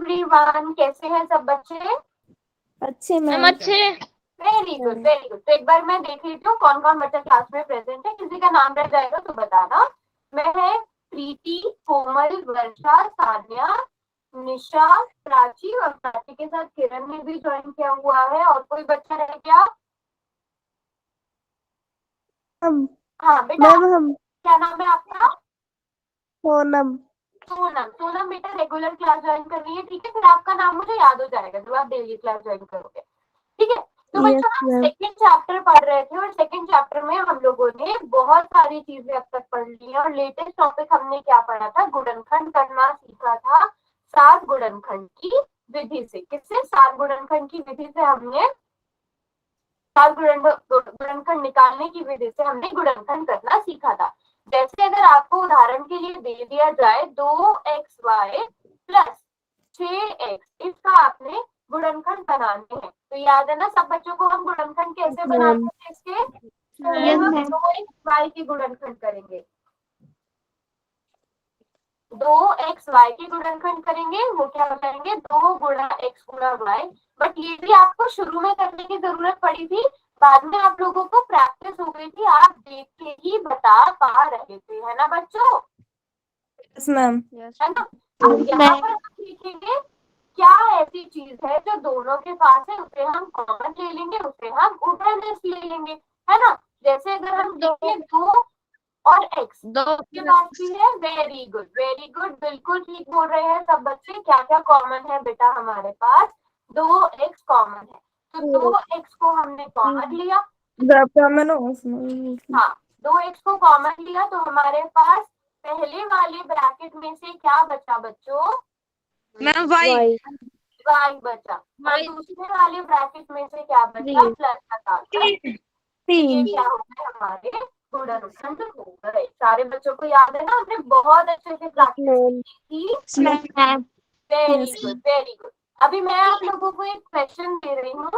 Everyone, कैसे हैं सब बच्चे? अच्छे मैम। अच्छे। Very good very good. तो एक बार मैं देख लेती हूँ कौन कौन बच्चा क्लास में प्रेजेंट है। किसी का नाम रह जाएगा तो बताना। मैं है प्रीति, कोमल, वर्षा, सान्या, निशा, प्राची और प्राची के साथ किरण ने भी ज्वाइन किया हुआ है। और कोई बच्चा रह गया? हम हाँ बेटा, मैम हम क्या नाम है आपका? सोनम। सोनम। सोनम बेटा रेगुलर क्लास ज्वाइन करनी है, ठीक है? फिर आपका नाम मुझे याद हो जाएगा जब आप डेली क्लास ज्वाइन करोगे, ठीक है? तो यस बच्चों हम मैम। सेकंड चैप्टर पढ़ रहे थे और सेकंड चैप्टर में हम लोगों ने बहुत सारी चीजें अब तक पढ़ ली है। और लेटेस्ट टॉपिक हमने क्या पढ़ा था? गुणनखंड करना सीखा था सात गुणनखंड की विधि से। किससे? सात गुणनखंड की विधि से हमने सात गुणनखंड निकालने की विधि से हमने गुणनखंड करना सीखा था। जैसे अगर आपको उदाहरण के लिए दे दिया जाए 2xy प्लस 6x, इसका आपने गुणनखंड बनाने हैं। तो याद है ना सब बच्चों को हम गुणनखंड कैसे बनाते थे इसके? पहले यस हम मैम। 2xy की गुणनखंड करेंगे, 2xy की गुणनखंड करेंगे। वो क्या हो जाएंगे? 2 गुणा x गुणा y। बट ये भी आपको शुरू में करने की जरूरत पड़ी थी, बाद में आप लोगों को प्रैक्टिस हो गई थी, आप देख के ही बता पा रहे थे, है ना बच्चों? Yes ma'am. है ना? अब यहाँ पर हम सीखेंगे क्या ऐसी चीज है जो दोनों के पास है, उसे हम कॉमन ले लेंगे, उसे हम उभयनिष्ठ ले लेंगे, है ना? जैसे अगर हम देखें 2 और x के पास भी है। वेरी गुड वेरी गुड, बिल्कुल ठीक बोल रहे हैं सब बच्चे। क्या क्या कॉमन है बेटा हमारे पास? 2x कॉमन है, तो 2x को हमने कॉमन लिया। हाँ, 2x को कॉमन लिया तो हमारे पास पहले वाले ब्रैकेट में से क्या बचा बच्चों? Ma'am Y. y बचा। और दूसरे वाले ब्रैकेट में से क्या बचा? प्लस का साइन। ये क्या हो गए? हमारे गुणनखंड हो गए। सारे बच्चों को याद है ना? हमने बहुत अच्छे से प्रैक्टिस की थी। Very good very good. अभी मैं आप लोगों को एक क्वेश्चन दे रही हूँ।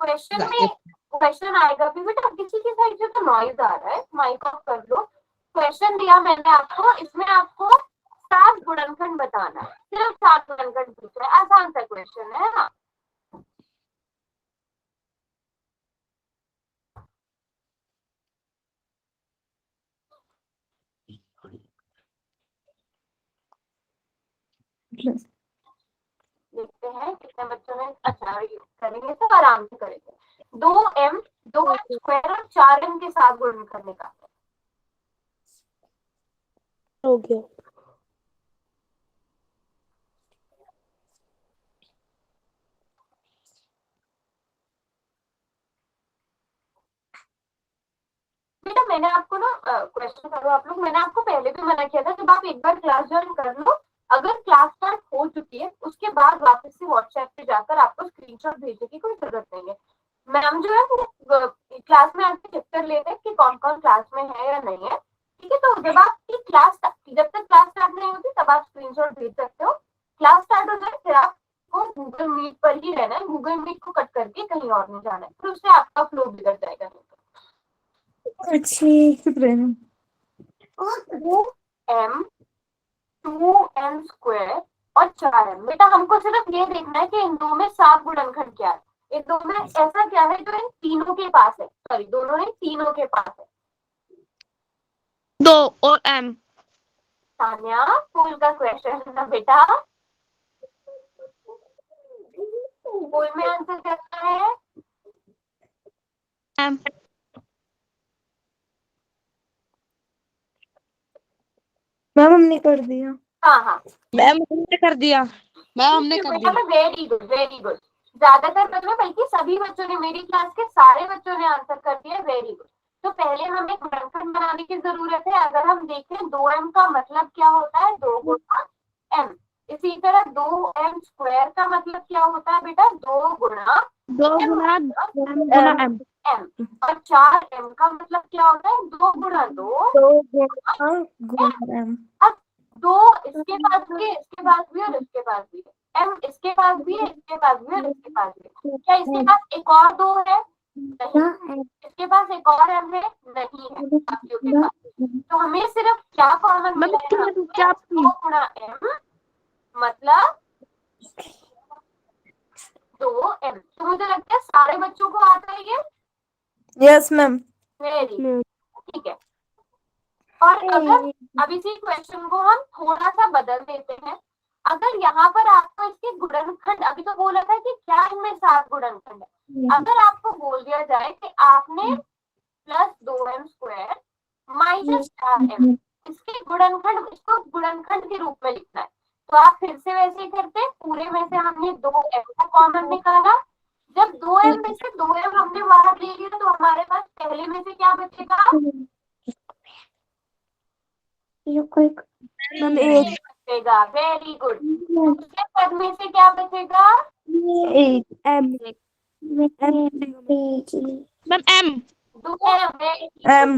क्वेश्चन में क्वेश्चन आएगा भी। बेटा किसी की साइड से तो नॉइज आ रहा है, माइक ऑफ कर लो। क्वेश्चन दिया मैंने आपको, इसमें आपको 7 गुणनखंड बताना है, सिर्फ 7 गुणनखंड पूछा है। आसान सा क्वेश्चन है ना? देखते हैं कितने बच्चों ने अच्छा करेंगे, सब आराम से करेंगे। 2m स्क्वायर और 4m के साथ गुणनखंड निकालते हैं। हो गया। बेटा मैंने आपको ना क्वेश्चन करो आप लोग। मैंने आपको पहले भी मना किया था, जब आप एक बार क्लास ज्वाइन कर लो, अगर क्लास स्टार्ट हो चुकी है उसके बाद वापस से व्हाट्सएप पे जाकर आपको स्क्रीनशॉट भेजने की कोई जरूरत नहीं है। मैम जो है वो क्लास में आके चेक कर लेते हैं कि कौन कौन क्लास में है या नहीं है, ठीक है? तो जब तक क्लास स्टार्ट नहीं होती तब आप स्क्रीनशॉट भेज सकते हो। क्लास स्टार्ट हो जाए फिर आपको गूगल मीट पर ही रहना है, गूगल मीट को कट करके कहीं और नहीं जाना है, फिर उससे आपका फ्लो बिगड़ जाएगा। अच्छी m 2m स्क्वायर और 4m। बेटा हमको सिर्फ ये देखना है कि इन दो में सात गुणनखंड क्या है, इन दो में ऐसा क्या है जो इन तीनों के पास है। सॉरी, दोनों नहीं, तीनों के पास है। 2 और m। सान्या, स्कूल का क्वेश्चन है ना बेटा, स्कूल में आंसर करना है। m। मैम हमने कर दिया। हाँ हाँ मैम हमने कर दिया। मैम हमने कर दिया। Very good very good. ज्यादातर बच्चों, बल्कि सभी बच्चों ने, मेरी क्लास के सारे बच्चों ने आंसर कर दिया। Very good. तो पहले हमें गुणनखंड बनाने की जरूरत है। अगर हम देखें 2m का मतलब क्या होता है? 2 गुणा m। इसी तरह 2m स्क्वायर का मतलब क्या होता है बेटा? 2 गुणा 2 गुना m। m। और 4m का मतलब क्या होता है? 2 गुणा 2 गुणा। अब 2 इसके पास भी है, इसके पास भी और इसके पास भी है। m इसके पास भी है, इसके पास भी और इसके पास भी है। क्या इसके पास एक और 2 है? नहीं। इसके पास एक और m है? नहीं है बाकियों के पास। तो हमें सिर्फ क्या कॉमन मिला है? 2 गुणा m मतलब 2m। तो मुझे लगता है सारे बच्चों को आता है ये। Yes ma'am. वेरी ठीक है। और अगर अब इसी क्वेश्चन को हम थोड़ा सा बदल देते हैं, अगर यहाँ पर आपको इसके गुणनखंड, अभी तो बोला था कि क्या इनमें 7 गुणनखंड है, अगर आपको बोल दिया जाए कि आपने प्लस 2m² माइनस 4m इसके गुणनखंड, इसको गुणनखंड के रूप में लिखना है, तो आप फिर से वैसे ही करते, पूरे में से हमने 2m को कॉमन निकाला, जब 2m में से 2m हमने बाहर ले लिया तो हमारे पास पहले में से क्या बचेगा? मैम एक बचेगा। Very good. दूसरे पद में से क्या बचेगा? एक एम मैम एम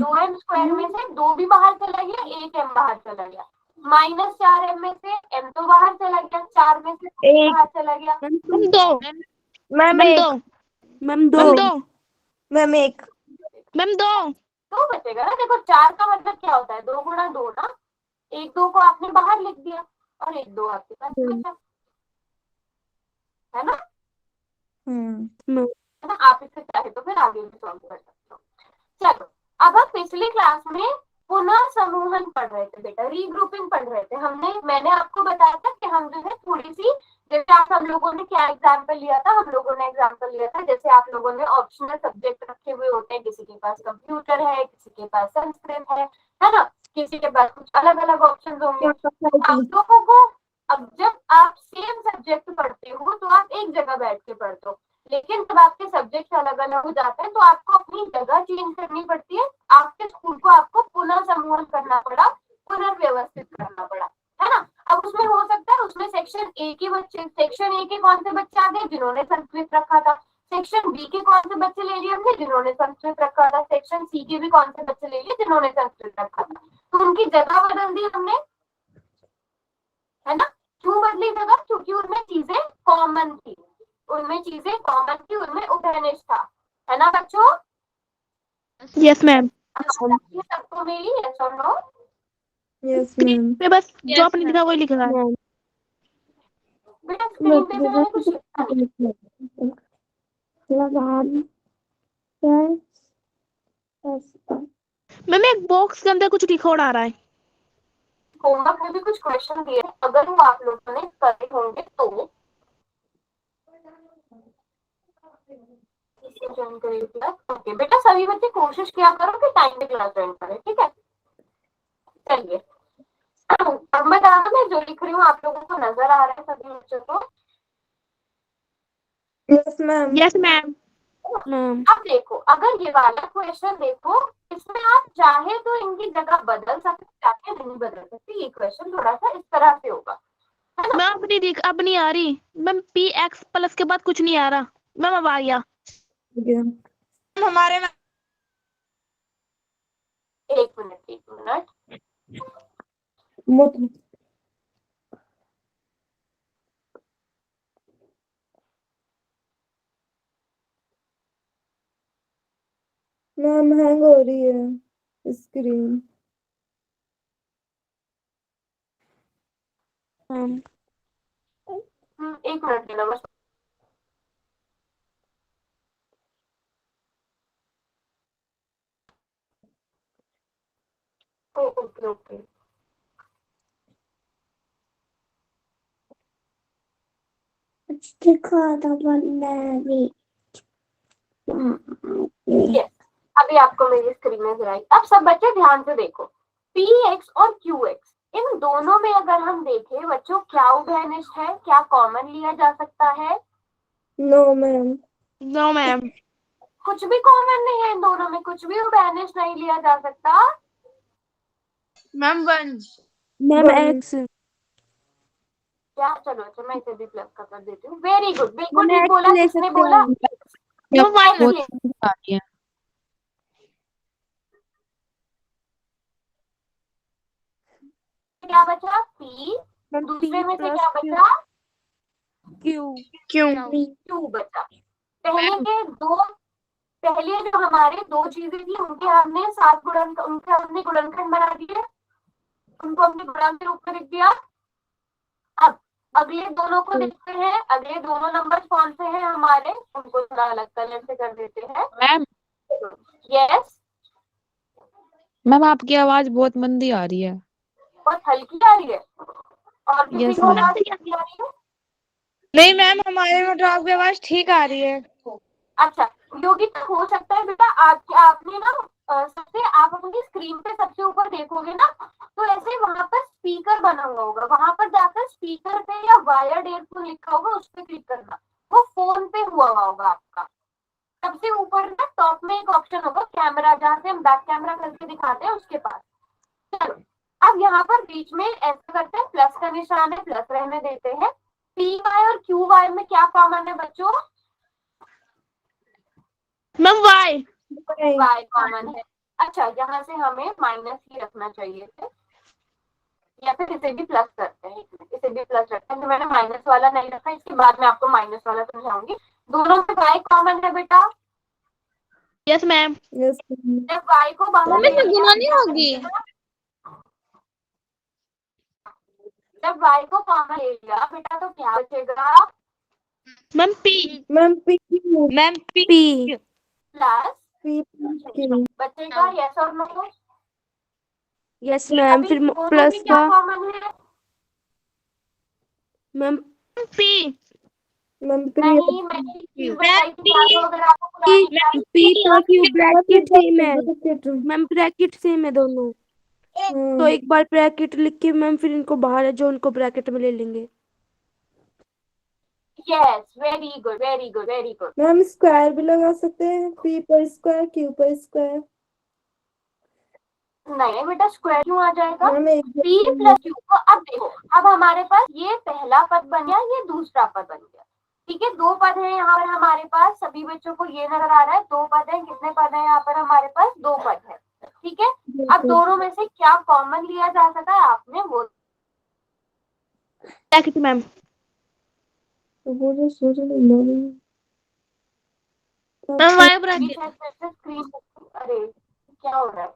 2m में से 2 भी बाहर चला गया, 1m बाहर चला गया, माइनस 4m में से m तो बाहर चला गया, 4 में से 2 बाहर चला गया, मैम 2 मैम मैम एक 2 मैम दो मैम 2 मैम एक मैम 2 तो बचेगा ना। देखो 4 का मतलब क्या होता है? 2 गुणा 2 ना, 1 2 को आपने बाहर लिख दिया और 1 2 आपके पास बचा, है ना? है ना? आप इससे चाहे तो फिर आगे भी सॉल्व कर सकते हो। चलो, अब हम पिछली क्लास में पुनः समूहन पढ़ रहे थे बेटा, रीग्रुपिंग पढ़ रहे थे हमने। मैंने आपको बताया था कि हम जो है थोड़ी सी, जैसे आप हम लोगों ने क्या एग्जाम्पल लिया था, हम लोगों ने एग्जाम्पल लिया था जैसे आप लोगों ने ऑप्शनल सब्जेक्ट रखे हुए होते हैं, किसी के पास कंप्यूटर है, किसी के पास संस्कृत है ना, किसी के पास कुछ अलग अलग ऑप्शन होंगे। आप लोगों को अब जब आप सेम सब्जेक्ट पढ़ते हो तो आप एक जगह बैठ के पढ़ते हो, लेकिन जब आपके सब्जेक्ट अलग अलग हो जाते हैं तो आपको अपनी जगह चेंज करनी पड़ती है, आपके स्कूल को आपको पुनः समूहन करना पड़ा, पुनर्व्यवस्थित करना पड़ा, है ना? अब उसमें हो सकता है उसमें सेक्शन ए के बच्चे, सेक्शन ए के कौन से बच्चे आ गए जिन्होंने संस्कृत रखा था, सेक्शन बी के कौन से बच्चे ले लिए हमने जिन्होंने संस्कृत रखा था, सेक्शन सी के भी कौन से बच्चे ले लिए जिन्होंने संस्कृत रखा था, तो उनकी जगह बदल दी हमने, है ना? क्यों बदली जगह? क्योंकि उनमें चीजें कॉमन थी, उनमें उभयनिष्ठ था, है ना बच्चों? यस मैम सबको मिली? यस और नो? यस मैम पे बस जो आपने लिखा वही लिखा है। बेटा स्क्रीन पे भी मैंने कुछ लिखा नहीं। मैम एक बॉक्स के अंदर कुछ रिकॉर्ड आ रहा है। होमवर्क में भी कुछ क्वेश्चन दिए, अगर वो आप लोगों ने करे होंगे तो ज्वाइन करिए क्लास। ओके बेटा, सभी बच्चे कोशिश किया करो कि टाइम पे क्लास ज्वाइन करें, ठीक है? चलिए, अब मैं बताना, मैं जो लिख रही हूँ आप लोगों को नजर आ रहा है सभी बच्चों को? यस मैम यस मैम अब देखो, अगर ये वाला क्वेश्चन देखो, इसमें आप चाहे तो इनकी जगह बदल सकते, चाहे नहीं बदल सकते, ये क्वेश्चन थोड़ा सा इस तरह से होगा, है ना? मैम अब नहीं आ रही मैम, पी एक्स प्लस के बाद कुछ नहीं आ रहा मैम, अब आ गया हमारे में। एक मिनट मैम हैंग हो रही है स्क्रीन। एक मिनट देना बस। ओके ओके, यस, अभी आपको मेरी स्क्रीन में गिराई। अब सब बच्चे ध्यान से देखो, पी एक्स और क्यू एक्स, इन दोनों में अगर हम देखें बच्चों, क्या उभयनिष्ठ है? क्या कॉमन लिया जा सकता है? नो मैम नो मैम कुछ भी कॉमन नहीं है इन दोनों में, कुछ भी उभयनिष्ठ नहीं लिया जा सकता। मैम 1 मैम एक्स क्या? चलो अच्छा, मैं इसे भी प्लस का कर देती हूँ। वेरी गुड, बिल्कुल ठीक बोला। किसने बोला? क्या बचा? पी। दूसरे में से क्या बचा? क्यू क्यू बचा। पहले जो हमारे दो चीजें थी उनके हमने उनके हमने गुणनखंड बना दिए, उनको हमने गुणांक के रूप में लिख दिया। अब अगले दोनों को देखते हैं, अगले दोनों नंबर कौन से हैं हमारे, उनको थोड़ा अलग कलर से कर देते हैं। मैम यस, मैम आपकी आवाज बहुत मंदी आ रही है। बहुत हल्की आ रही है, और किसी यस को मैम। आवाज नहीं आ रही है? नहीं मैम, हमारे में तो आपकी आवाज ठीक आ रही है। अच्छा, योगिता हो सकता है बेटा आपके आपने ना सबसे आप अपनी स्क्रीन पे सबसे ऊपर देखोगे ना, तो ऐसे वहां पर स्पीकर बना हुआ होगा, वहां पर जाकर स्पीकर पे या वायर्ड एयरफोन लिखा होगा, उस पर क्लिक करना। वो फोन पे हुआ होगा आपका। सबसे ऊपर ना टॉप में एक ऑप्शन होगा कैमरा, जहाँ से हम बैक कैमरा करके दिखाते हैं, उसके पास। चलो, अब यहाँ पर बीच में ऐसा करते हैं, प्लस का निशान है, प्लस रहने देते हैं। पी वाई और क्यू वाई में क्या कॉमन है बच्चों? Ma'am Y. वाई कॉमन है। अच्छा, यहाँ से हमें माइनस ही रखना चाहिए थे, या फिर इसे भी प्लस करते हैं, इसे भी प्लस रखते हैं। तो मैंने माइनस वाला नहीं रखा, इसके बाद में आपको माइनस वाला समझाऊंगी। दोनों में वाई कॉमन है बेटा। Yes ma'am. Yes, ma'am. जब वाई को बाहर मैम ले इसमें लिया, गुना नहीं होगी। जब वाई को कॉमन ले लिया बेटा, तो क्या बचेगा? Ma'am P. Ma'am, P. Ma'am P. P. Plus P Q. बचेगा, यस और नो? Yes, ma'am. अभी फिर दोनों प्लस में क्या का कॉमन है? Ma'am P. Ma'am P. नहीं, मैंने एक चीज बताई थी, याद हो अगर आपको पुरानी क्लास P का Q ब्रैकेट सेम है ब्रैकेट। मैम, ब्रैकेट सेम है दोनों। तो एक बार ब्रैकेट लिख के मैम फिर इनको बाहर है जो उनको ब्रैकेट में ले लेंगे। Yes, very good very good very good. Ma'am square भी लगा सकते हैं, P पर स्क्वायर Q पर स्क्वायर। नहीं बेटा, स्क्वायर क्यों आ जाएगा? मैम एक पी प्लस क्यू को अब देखो, अब हमारे पास ये पहला पद बन गया, ये दूसरा पद बन गया। ठीक है, दो पद है यहाँ पर हमारे पास, सभी बच्चों को ये नजर आ रहा है, दो पद है। कितने पद है यहाँ पर हमारे पास? दो पद है। ठीक है, अब दोनों में से क्या कॉमन लिया जा सकता है, आपने वो ब्रैकेट मैम। वो जो सोच रही मैम वाई ब्रैकेट। स्क्रीन। अरे क्या हो रहा है?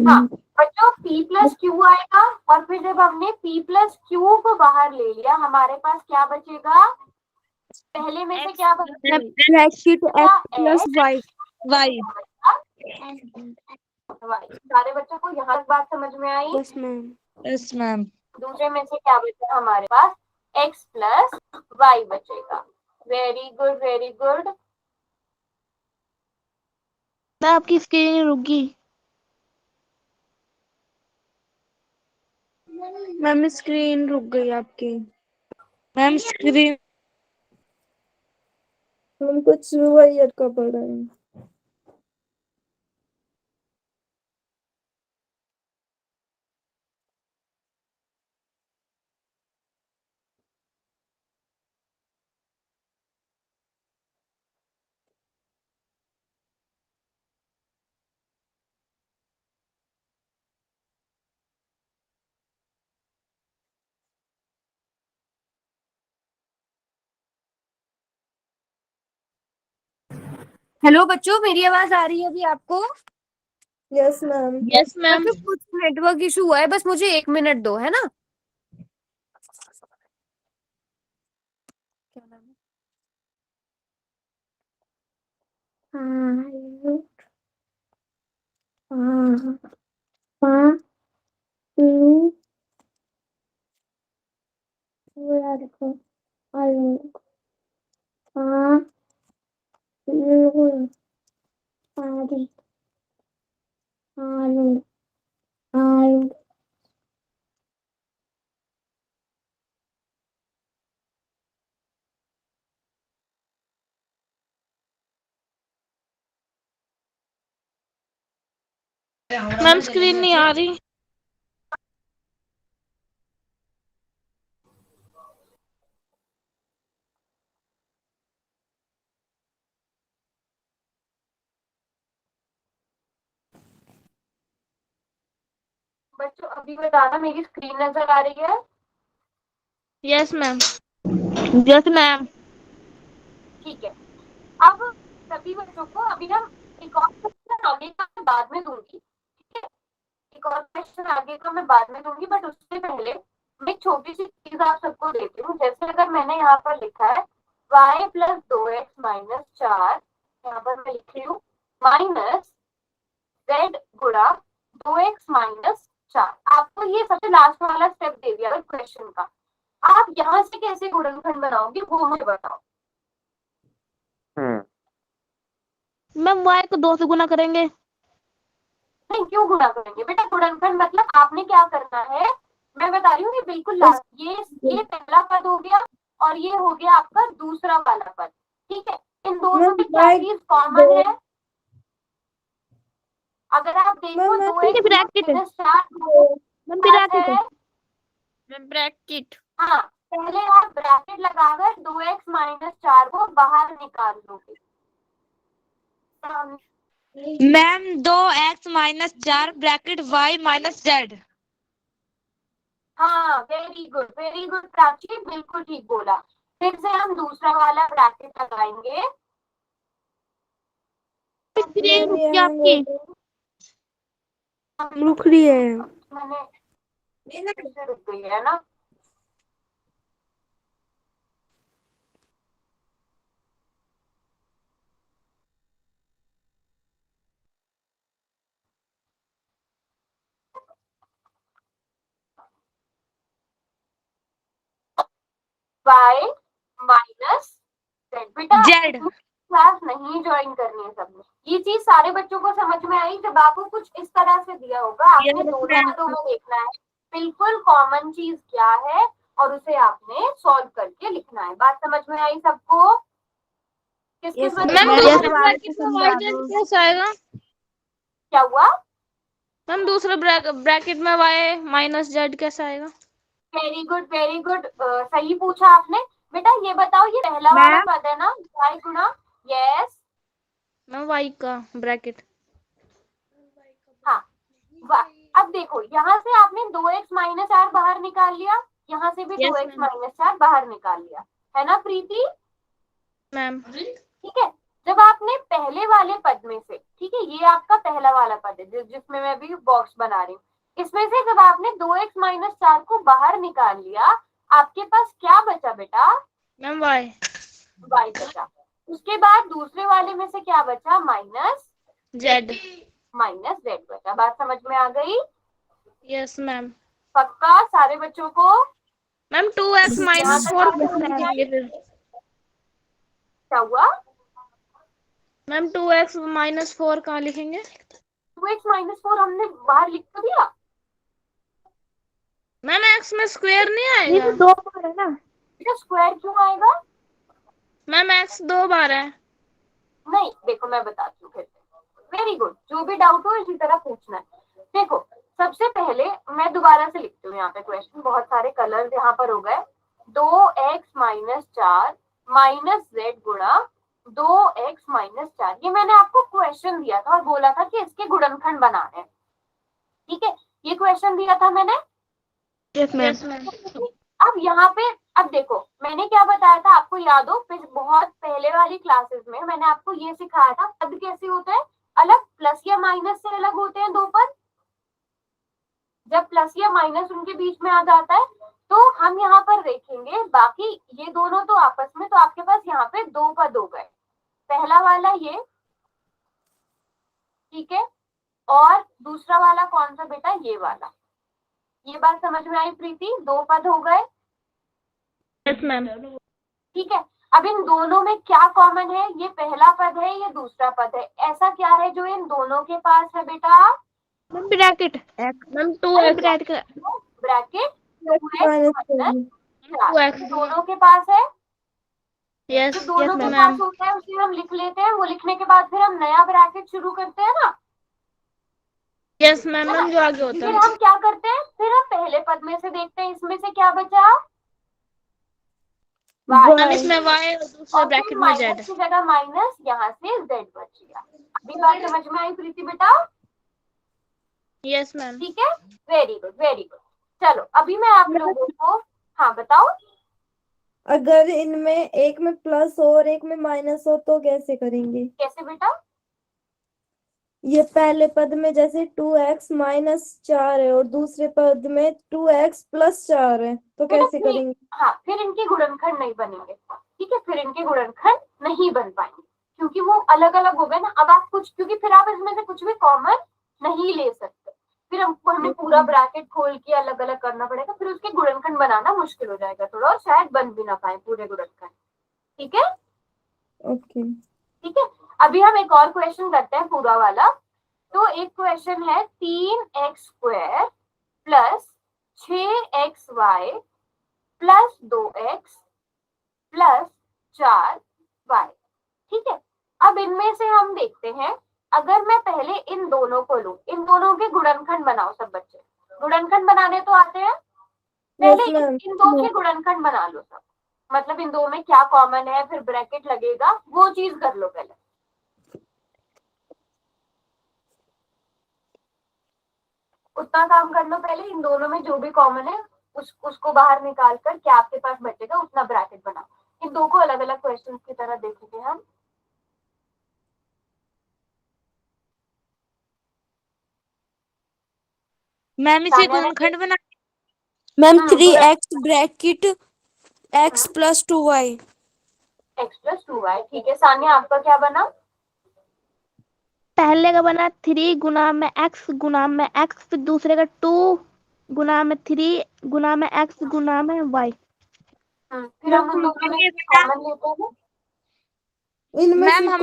हाँ बच्चों, P प्लस क्यू आएगा, और फिर जब हमने P प्लस क्यू को बाहर ले लिया, हमारे पास क्या बचेगा? पहले में से क्या बचेगा? Bracket X plus Y। Y. सारे बच्चों को यहाँ तक बात समझ में आई? Yes ma'am. Yes ma'am. दूसरे में से क्या बचेगा हमारे पास? x प्लस वाई बचेगा। Very good very good. मैं आपकी स्क्रीन रुक गई। मैम स्क्रीन रुक गई आपकी। Ma'am screen. हम कुछ वही अटका पड़ रहा है। हेलो बच्चों, मेरी आवाज आ रही है अभी आपको? Yes ma'am. Yes ma'am. बच्चों कुछ नेटवर्क इशू हुआ है, बस मुझे 1 मिनट दो, है ना? क्या नाम है? मैम स्क्रीन नहीं आ रही। बच्चों अभी बताना, मेरी स्क्रीन नजर आ रही है? Yes ma'am. Yes ma'am. ठीक है, अब सभी बच्चों को अभी हम एक और क्वेश्चन आगे का मैं बाद में दूंगी, ठीक है, एक और क्वेश्चन आगे का मैं बाद में दूंगी, बट उससे पहले मैं एक छोटी सी चीज आप सबको देती हूँ। जैसे अगर मैंने यहाँ पर लिखा है y प्लस 2x माइनस 4, यहाँ पर मैं लिख रही हूँ माइनस z गुणा 2x माइनस 4। आपको ये सबसे लास्ट वाला स्टेप दे दिया है क्वेश्चन का, आप यहाँ से कैसे गुणनखंड बनाओगे वो मुझे बताओ। मैम y को 2 से गुना करेंगे। नहीं, क्यों गुणा करेंगे बेटा? गुणनखंड मतलब आपने क्या करना है, मैं बता रही हूँ, ये बिल्कुल लास्ट, ये पहला पद हो गया और ये हो गया आपका दूसरा वाला पद, ठीक है। इन दोनों में क्या चीज कॉमन है? अगर आप देखो मैम, 2x ब्रैकेट है। माइनस 4 मैम ब्रैकेट है। मैं ब्रैकेट। हाँ, पहले आप ब्रैकेट लगाकर 2x माइनस 4 को बाहर निकाल दोगे। Ma'am 2x minus 4 bracket y minus Z. हाँ, वेरी गुड प्राची, बिल्कुल ठीक बोला। फिर से हम दूसरा वाला ब्रैकेट लगाएंगे। आपकी रुक रही है। मैंने फिर से रुक गई है ना। y minus Z. बेटा जेड। क्लास नहीं ज्वाइन करनी है सबने, ये चीज सारे बच्चों को समझ में आई। जब आपको कुछ इस तरह से दिया होगा, आपने दोनों पदों में देखना है बिल्कुल कॉमन चीज क्या है और उसे आपने सॉल्व करके लिखना है। बात समझ में आई सबको? किस किस बच्चे मैम को दूसरे ब्रैकेट में y जेड कैसे आएगा? क्या हुआ? मैम दूसरे ब्रैकेट में y माइनस जेड कैसे आएगा? वेरी गुड, सही पूछा आपने। बेटा ये बताओ, ये पहला वाला पद है ना, y गुणा, यस, मैम y का ब्रैकेट। हाँ। अब देखो, यहाँ से आपने 2x माइनस 4 बाहर निकाल लिया, यहाँ से भी Yes, 2x ma'am. माइनस 4 बाहर निकाल लिया, है ना प्रीति? मैम ठीक है, जब आपने पहले वाले पद में से, ठीक है, ये आपका पहला वाला पद है जिसमें मैं भी बॉक्स बना रही हूँ, इसमें से जब आपने 2x माइनस 4 को बाहर निकाल लिया, आपके पास क्या बचा बेटा? मैम y बचा। उसके बाद दूसरे वाले में से क्या बचा? Minus Z. जेड बचा। बात समझ में आ गई? Yes ma'am. पक्का सारे बच्चों को? मैम 2x माइनस 4 कैसे लिखेंगे फिर? क्या हुआ? मैम 2x माइनस 4 कहाँ लिखेंगे? 2x माइनस 4 हमने बाहर लिख तो दिया। मैम x में स्क्वायर नहीं आएगा? ये तो 2 बार है ना। बेटा स्क्वायर क्यों आएगा? मैम x 2 बार है। नहीं, देखो मैं बताती हूँ फिर से। वेरी गुड, जो भी डाउट हो इसी तरह पूछना है। देखो, सबसे पहले मैं दोबारा से लिखती हूँ यहाँ पे क्वेश्चन, बहुत सारे कलर्स यहाँ पर हो गए। 2x माइनस 4 माइनस जेड गुणा 2x माइनस 4, ये मैंने आपको क्वेश्चन दिया था और बोला था कि इसके गुणनखंड बनाने हैं, ठीक है, ये क्वेश्चन दिया था मैंने। Yes ma'am. अब यहाँ पे, अब देखो मैंने क्या बताया था आपको याद हो? फिर बहुत पहले वाली क्लासेस में मैंने आपको ये सिखाया था पद कैसे होते हैं अलग, प्लस या माइनस से अलग होते हैं दो पद। जब प्लस या माइनस उनके बीच में आ जाता है तो हम यहाँ पर देखेंगे, बाकी ये दोनों तो आपस में, तो आपके पास यहाँ पे दो पद हो गए, पहला वाला ये, ठीक है, और दूसरा वाला कौन सा बेटा? ये वाला। ये बात समझ में आई प्रीति? दो पद हो गए, यस मैम। ठीक है। अब इन दोनों में क्या कॉमन है? ये पहला पद है, ये दूसरा पद है। ऐसा क्या है जो इन दोनों के पास है बेटा? Ma'am bracket. Ma'am 2x bracket 2x minus 2x। दोनों के पास है। यस जो दोनों यस के मैम। पास होता है उसे हम लिख लेते हैं, वो लिखने के बाद फिर हम नया ब्रैकेट शुरू करते हैं ना। Yes ma'am. मैम जो आगे होता फिर है। हम क्या करते हैं? फिर हम पहले पद में से देखते हैं इसमें से क्या बचा। मैम इसमें y और दूसरे और ब्रैकेट फिर में माइनस z। की जगह माइनस, यहाँ से z बच गया। अभी बात समझ में आई प्रीति बेटा? Yes ma'am. ठीक है, वेरी गुड वेरी गुड। चलो अभी मैं आप लोगों को, हाँ बताओ। अगर इनमें एक में प्लस हो और एक में माइनस हो तो कैसे करेंगे? कैसे बेटा? ये पहले पद में जैसे 2x-4 है और दूसरे पद में 2x+4 है, तो बेटा कैसे करेंगे? हाँ, फिर इनके गुणनखंड नहीं बनेंगे, ठीक है, फिर इनके गुणनखंड नहीं बन पाएंगे क्योंकि वो अलग अलग हो गए ना। अब आप कुछ, क्योंकि फिर आप इसमें से कुछ भी कॉमन नहीं ले सकते, फिर हमको हमें पूरा ब्रैकेट खोल के अलग अलग करना पड़ेगा, फिर उसके गुणनखंड बनाना मुश्किल हो जाएगा थोड़ा, और शायद बन भी ना पाए पूरे गुणनखंड। ठीक है, ओके। ठीक है। अभी हम एक और क्वेश्चन करते हैं पूरा वाला। तो एक क्वेश्चन है 3x² plus 6xy plus 2x plus 4y। ठीक है, अब इनमें से हम देखते हैं, अगर मैं पहले इन दोनों को लूं, इन दोनों के गुणनखंड बनाओ। सब बच्चे गुणनखंड बनाने तो आते हैं? पहले Yes, ma'am. इन दो के गुणनखंड बना लो सब, मतलब इन दो में क्या कॉमन है, फिर ब्रैकेट लगेगा, वो चीज कर लो पहले। उतना काम कर लो पहले, इन दोनों में जो भी कॉमन है उसको बाहर निकाल कर क्या आपके पास बचेगा उतना ब्रैकेट बनाओ। इन दो को अलग अलग क्वेश्चन की तरह देखेंगे हम। मैम इसे सानिया ने गुणनखंड बना। मैम हाँ, 3x ब्रैकेट x+2y। x+2y। ठीक है, सानिया आपका क्या बना? पहले का बना 3 गुना में x गुना में x, फिर दूसरे का 2 गुना में 3 गुना में x गुना में y। फिर हम उन दोनों में कॉमन लेते हैं, इनमें मैम से हम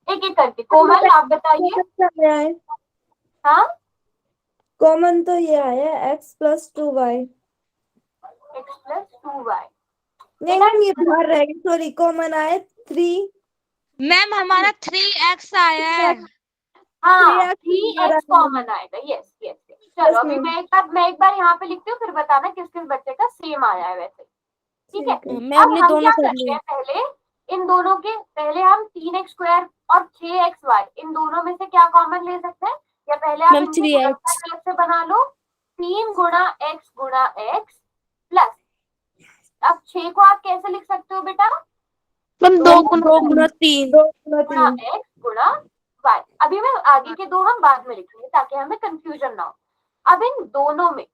एक एक करके। कोमल आप बताइए। है हाँ, कॉमन तो ये आया x+2y। x+2y। नहीं मैम ये बाहर रह गया, सॉरी, कॉमन आया 3। मैम हमारा 3x आया है। हाँ, 3x 3x कॉमन आएगा। Yes yes yes. चलो अभी ma'am. मैं एक बार यहाँ पे लिखती हूँ, फिर बताना किस किस बच्चे का सेम आया है वैसे। ठीक है, मैं अब हमने हम दोनों क्या कर करते लिए। हैं, पहले इन दोनों के, पहले हम 3x² और 6xy, इन दोनों में से क्या कॉमन ले सकते हैं, या पहले आप मैम इनके 3x। गुणनखंड अलग से बना लो। 3 गुणा x प्लस, अब 6 को आप कैसे लिख सकते हो बेटा? मैम 2 2 गुना 3। गुणा x गुणा y। अभी मैं आगे के दो हम बाद में लिखेंगे ताकि हमें कंफ्यूजन ना हो। अब इन दोनों में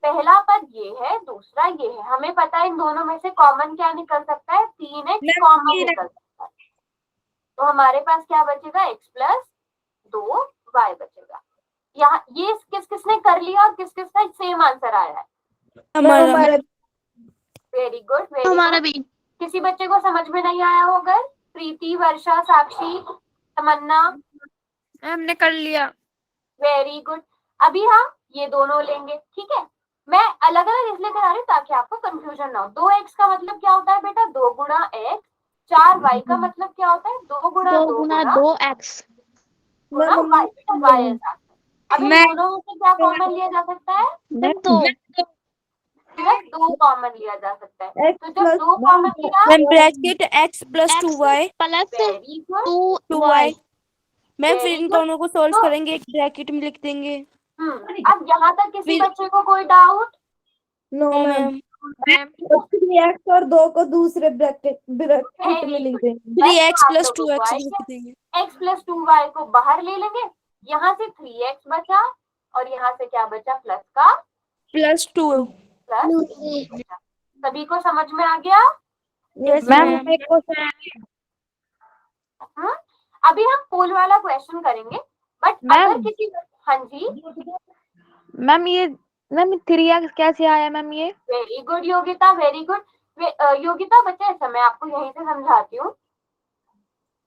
पहला पद ये है, दूसरा ये है, हमें पता है इन दोनों में से कॉमन क्या निकल सकता है, 3x कॉमन निकल सकता है। तो हमारे पास क्या बचेगा, x+2y बचेगा। यहाँ ये किस किसने कर लिया और किस किसका सेम आंसर आया है? हमारा वेरी गुड, वेरी हमारा गुड। भी। किसी बच्चे को समझ में नहीं आया होगा? प्रीति, वर्षा, साक्षी, तमन्ना, हमने कर लिया। Very good. अभी हम ये दोनों लेंगे, ठीक है। मैं अलग अलग इसलिए करा रही हूँ ताकि आपको कंफ्यूजन ना हो। 2x का मतलब क्या होता है बेटा, 2 गुणा x। 4y का मतलब क्या होता है, 2 गुणा 2 2 गुना गुणा 2x। गुणा y। बेटा y ऐसा। अब इन मैं दोनों में से क्या कॉमन लिया जा सकता है? मैम 2। सिर्फ 2 कॉमन लिया जा सकता है। तो जब 2 कॉमन लिया, ma'am bracket x+2y plus very good. 2y। Ma'am फिर Very इन good. दोनों को सॉल्व तो करेंगे, एक ब्रैकेट में लिख देंगे। अब यहाँ तक किसी फिर- बच्चे को कोई doubt? No ma'am. Ma'am 3x और 2 को दूसरे ब्रैकेट में लिख देंगे। 3x+2x लिख देंगे। x+2y को बाहर ले लेंगे, यहाँ से 3x बचा और यहाँ से क्या बचा, प्लस का +2। प्लस। सभी को समझ में आ गया? Yes ma'am ma'am. एक क्वेश्चन अभी हम पोल वाला क्वेश्चन करेंगे, बट मैम। अगर किसी, हाँ जी, मैम ये मैम 3x कैसे आया मैम ये? Very good Yogita, very good. Yogita बच्चा, ऐसा मैं आपको यहीं से समझाती हूँ।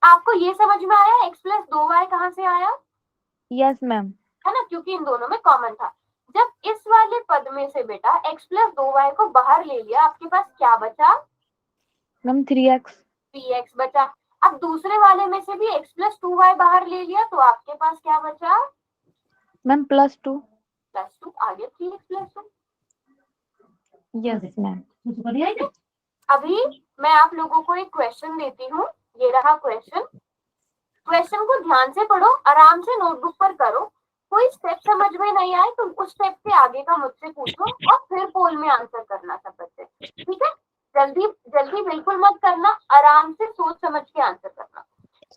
आपको ये समझ में आया x+2y कहाँ से आया? Yes ma'am. है ना, क्योंकि इन दोनों में कॉमन था। जब इस वाले पद में से बेटा x+2y को बाहर ले लिया, आपके पास क्या बचा? Ma'am 3x। 3x बचा। अब दूसरे वाले में से भी x+2y बाहर ले लिया, तो आपके पास क्या बचा? मैम +2। +2, आगे 3x+2। Yes ma'am. अभी मैं आप लोगों को एक क्वेश्चन देती हूँ, ये रहा क्वेश्चन। क्वेश्चन को ध्यान से पढ़ो, आराम से नोटबुक पर करो, कोई स्टेप समझ में नहीं आए तो उस स्टेप के आगे का मुझसे पूछो और फिर पोल में आंसर करना सब बच्चे, ठीक है। जल्दी जल्दी बिल्कुल मत करना, आराम से सोच समझ के आंसर करना।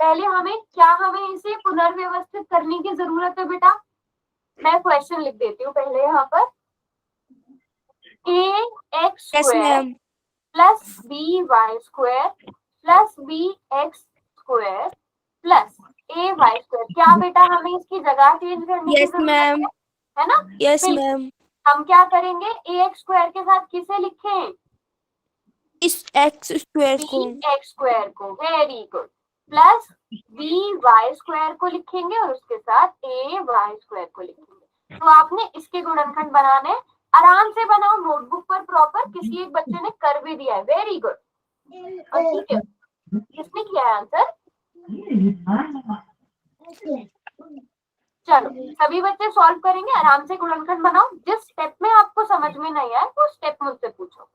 पहले हमें इसे पुनर्व्यवस्थित करने की जरूरत है बेटा। मैं क्वेश्चन लिख देती हूँ पहले यहाँ पर। a x yes square ma'am. Plus b y square plus b x square plus a y square. क्या बेटा हमें इसकी जगह चेंज करने की यस जरूरत मैम। है ना? यस फिर मैम। हम क्या करेंगे, ए एक्स स्क्वायर के साथ किसे लिखें, इस एक्स स्क्वायर को। बी एक्स स्क्वायर को, very good, plus b y square को लिखेंगे और उसके साथ ए वाई स्क्वायर को लिखेंगे। तो आपने इसके गुणनखंड बनाने, आराम से बनाओ नोटबुक पर प्रॉपर, किसी एक बच्चे ने कर भी दिया है, वेरी गुड। और ठीक है, किसने किया है आंसर? चलो सभी बच्चे सॉल्व करेंगे, आराम से गुणनखंड बनाओ। जिस स्टेप में आपको समझ में नहीं आए वो स्टेप मुझसे पूछो।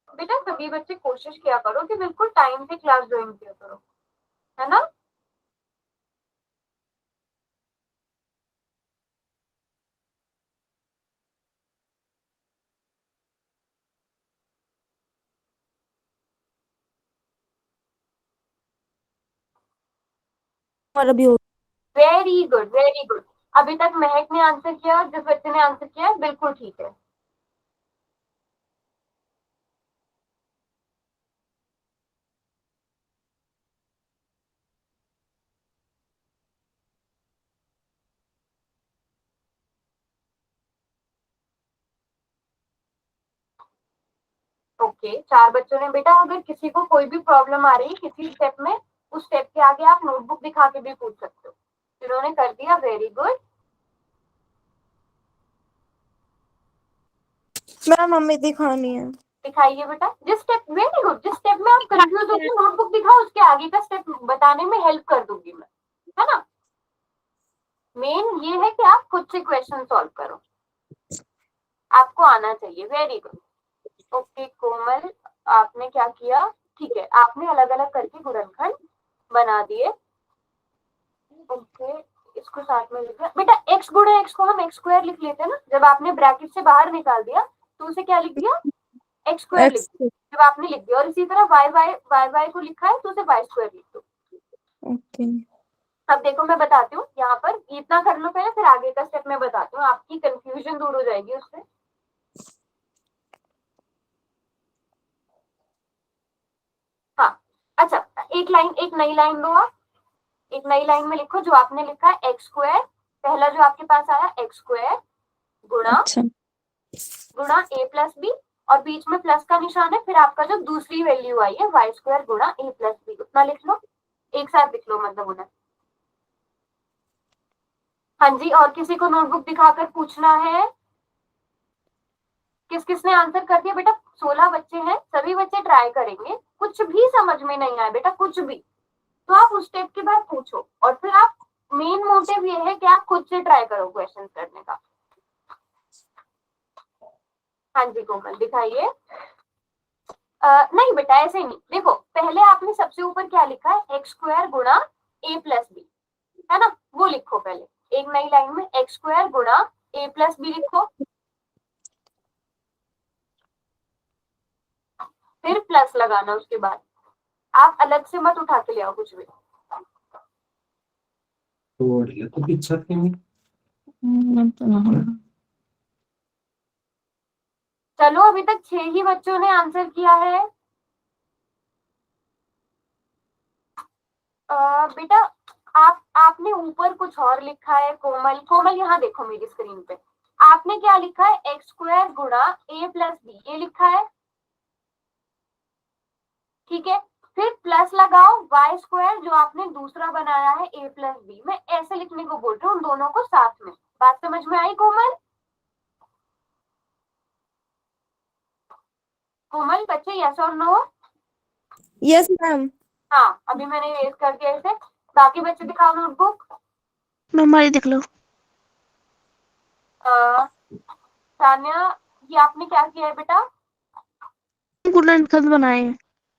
बेटा सभी बच्चे कोशिश किया करो कि बिल्कुल टाइम से क्लास ज्वाइन किया करो, है ना? और अभी हो वेरी गुड, वेरी गुड। अभी तक महक ने आंसर किया और जिस बच्चे ने आंसर किया है बिल्कुल ठीक है। ओके, 4 बच्चों ने। बेटा अगर किसी को कोई भी प्रॉब्लम आ रही है किसी स्टेप में, उस स्टेप के आगे आप नोटबुक दिखा के भी पूछ सकते हो। जिन्होंने कर दिया वेरी गुड। मैम हमें दिखानी है। दिखाइए बेटा, जिस स्टेप, वेरी गुड, जिस स्टेप में आप कंफ्यूज होगी नोटबुक दिखाओ, उसके आगे का स्टेप बताने में हेल्प कर दूंगी मैं, है ना? मेन ये है कि आप खुद से क्वेश्चन सॉल्व करो, आपको आना चाहिए, वेरी गुड। ओके कोमल, आपने क्या किया, ठीक है, आपने अलग अलग करके गुणनखंड बना दिए। ओके, इसको साथ में लिखा बेटा, x गुणा x को हम x स्क्वायर लिख लेते हैं ना, जब आपने ब्रैकेट से बाहर निकाल दिया तो उसे क्या लिख दिया, x स्क्वायर लिख दिया, जब आपने लिख दिया। और इसी तरह y को लिखा है तो उसे y स्क्वायर लिख दो। ओके अब देखो मैं बताती हूँ, यहाँ पर इतना कर लो पहले, फिर आगे का स्टेप मैं बताती हूँ, आपकी कंफ्यूजन दूर हो जाएगी उससे। हाँ अच्छा, एक नई लाइन लो आप, एक नई लाइन में लिखो जो आपने लिखा है एक्स स्क्वायर, पहला जो आपके पास आया एक्स स्क्वायर गुणा अच्छा गुणा ए प्लस बी, और बीच में प्लस का निशान है, फिर आपका जो दूसरी वैल्यू आई है वाई स्क्वायर गुणा ए प्लस बी, उतना लिख लो, एक साथ लिख लो मतलब उन्हें। हाँ जी, और किसी को नोटबुक दिखाकर पूछना है? किस किसने आंसर कर दिया बेटा? 16 बच्चे हैं, सभी बच्चे ट्राई करेंगे। कुछ भी समझ में नहीं आया बेटा, कुछ भी, तो आप उस स्टेप के बाद पूछो, और फिर आप, मेन मोटिव ये है कि आप खुद से ट्राई करो क्वेश्चन करने का। हाँ जी कोमल दिखाइए। नहीं बेटा ऐसे नहीं, देखो पहले आपने सबसे ऊपर क्या लिखा है, एक्स स्क्वायर गुणा ए प्लस बी, है ना, वो लिखो पहले, एक नई लाइन में एक्स स्क्वायर गुणा ए प्लस बी लिखो, फिर प्लस लगाना उसके बाद, आप अलग से मत उठा के ले आओ कुछ भी। तो पीछे क्यों? चलो अभी तक 6 ही बच्चों ने आंसर किया है। बेटा आपने ऊपर कुछ और लिखा है, कोमल यहाँ देखो मेरी स्क्रीन पे, आपने क्या लिखा है, एक्स स्क्वायर गुणा ए प्लस बी, ये लिखा है, ठीक है। फिर प्लस लगाओ वाई स्क्वायर जो आपने दूसरा बनाया है ए प्लस बी, मैं ऐसे लिखने को बोल रही हूँ, उन दोनों को साथ में। बात समझ में आई कोमल? कोमल बच्चे यस और नो? Yes ma'am. हाँ, अभी मैंने रेज कर दिया इसे। बाकी बच्चे दिखाओ नोटबुक। मैं हमारी देख लो। सान्या, ये आपने क्या किया है बेटा? गुणनखंड बनाए हैं।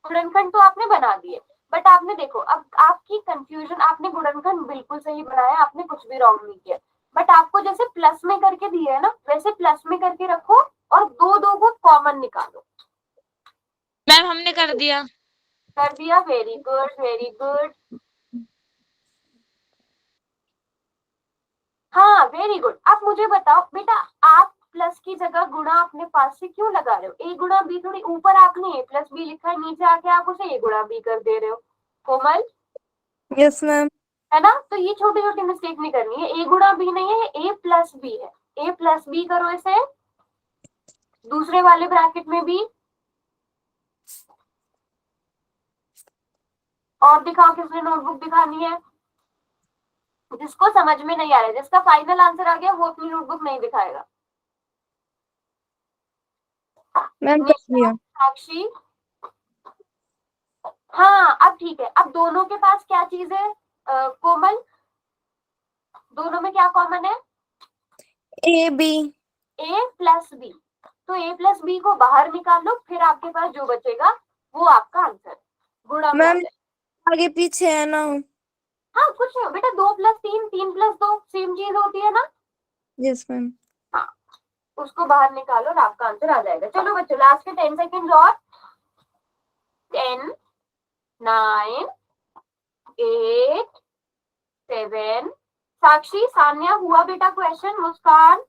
गुणनखंड तो आपने बना दिए, बट आपने देखो अब आपकी कंफ्यूजन, आपने गुणनखंड बिल्कुल सही बनाया, आपने कुछ भी रॉन्ग नहीं किया, बट आपको जैसे प्लस में करके दिया है ना, वैसे प्लस में करके रखो और दो दो को कॉमन निकालो। मैम हमने कर दिया। कर दिया, वेरी गुड वेरी गुड। हाँ वेरी गुड। अब मुझे बताओ बेटा, आप प्लस की जगह गुणा अपने पास से क्यों लगा रहे हो? ए गुणा बी, थोड़ी ऊपर आपने ए प्लस बी लिखा है, नीचे आके आप उसे ए गुणा बी कर दे रहे हो। कोमल, यस मैम। है ना? तो ये छोटी छोटी मिस्टेक नहीं करनी है। ए गुणा बी नहीं है, ए प्लस बी है। ए प्लस बी करो इसे दूसरे वाले ब्रैकेट में भी। और दिखाओ, किसने नोटबुक दिखानी है? जिसको समझ में नहीं आ रहा है, जिसका फाइनल आंसर आ गया, वो अपनी नोटबुक नहीं दिखाएगा। मैम कर दिया। साक्षी, हाँ अब ठीक है। अब दोनों के पास क्या चीज है कोमल? दोनों में क्या कॉमन है? A b. A plus b. तो ए प्लस बी को बाहर निकाल लो, फिर आपके पास जो बचेगा वो आपका आंसर गुणा में आ मैम जाएगा। आगे पीछे है ना? हाँ कुछ नहीं बेटा, 2 + 3, 3 + 2 सेम चीज होती है ना। Yes ma'am. हाँ, उसको बाहर निकालो और आपका आंसर आ जाएगा। चलो बच्चों, लास्ट के 10 सेकेंड और। 10, 9, 8, 7। साक्षी, सान्या, हुआ बेटा क्वेश्चन? मुस्कान,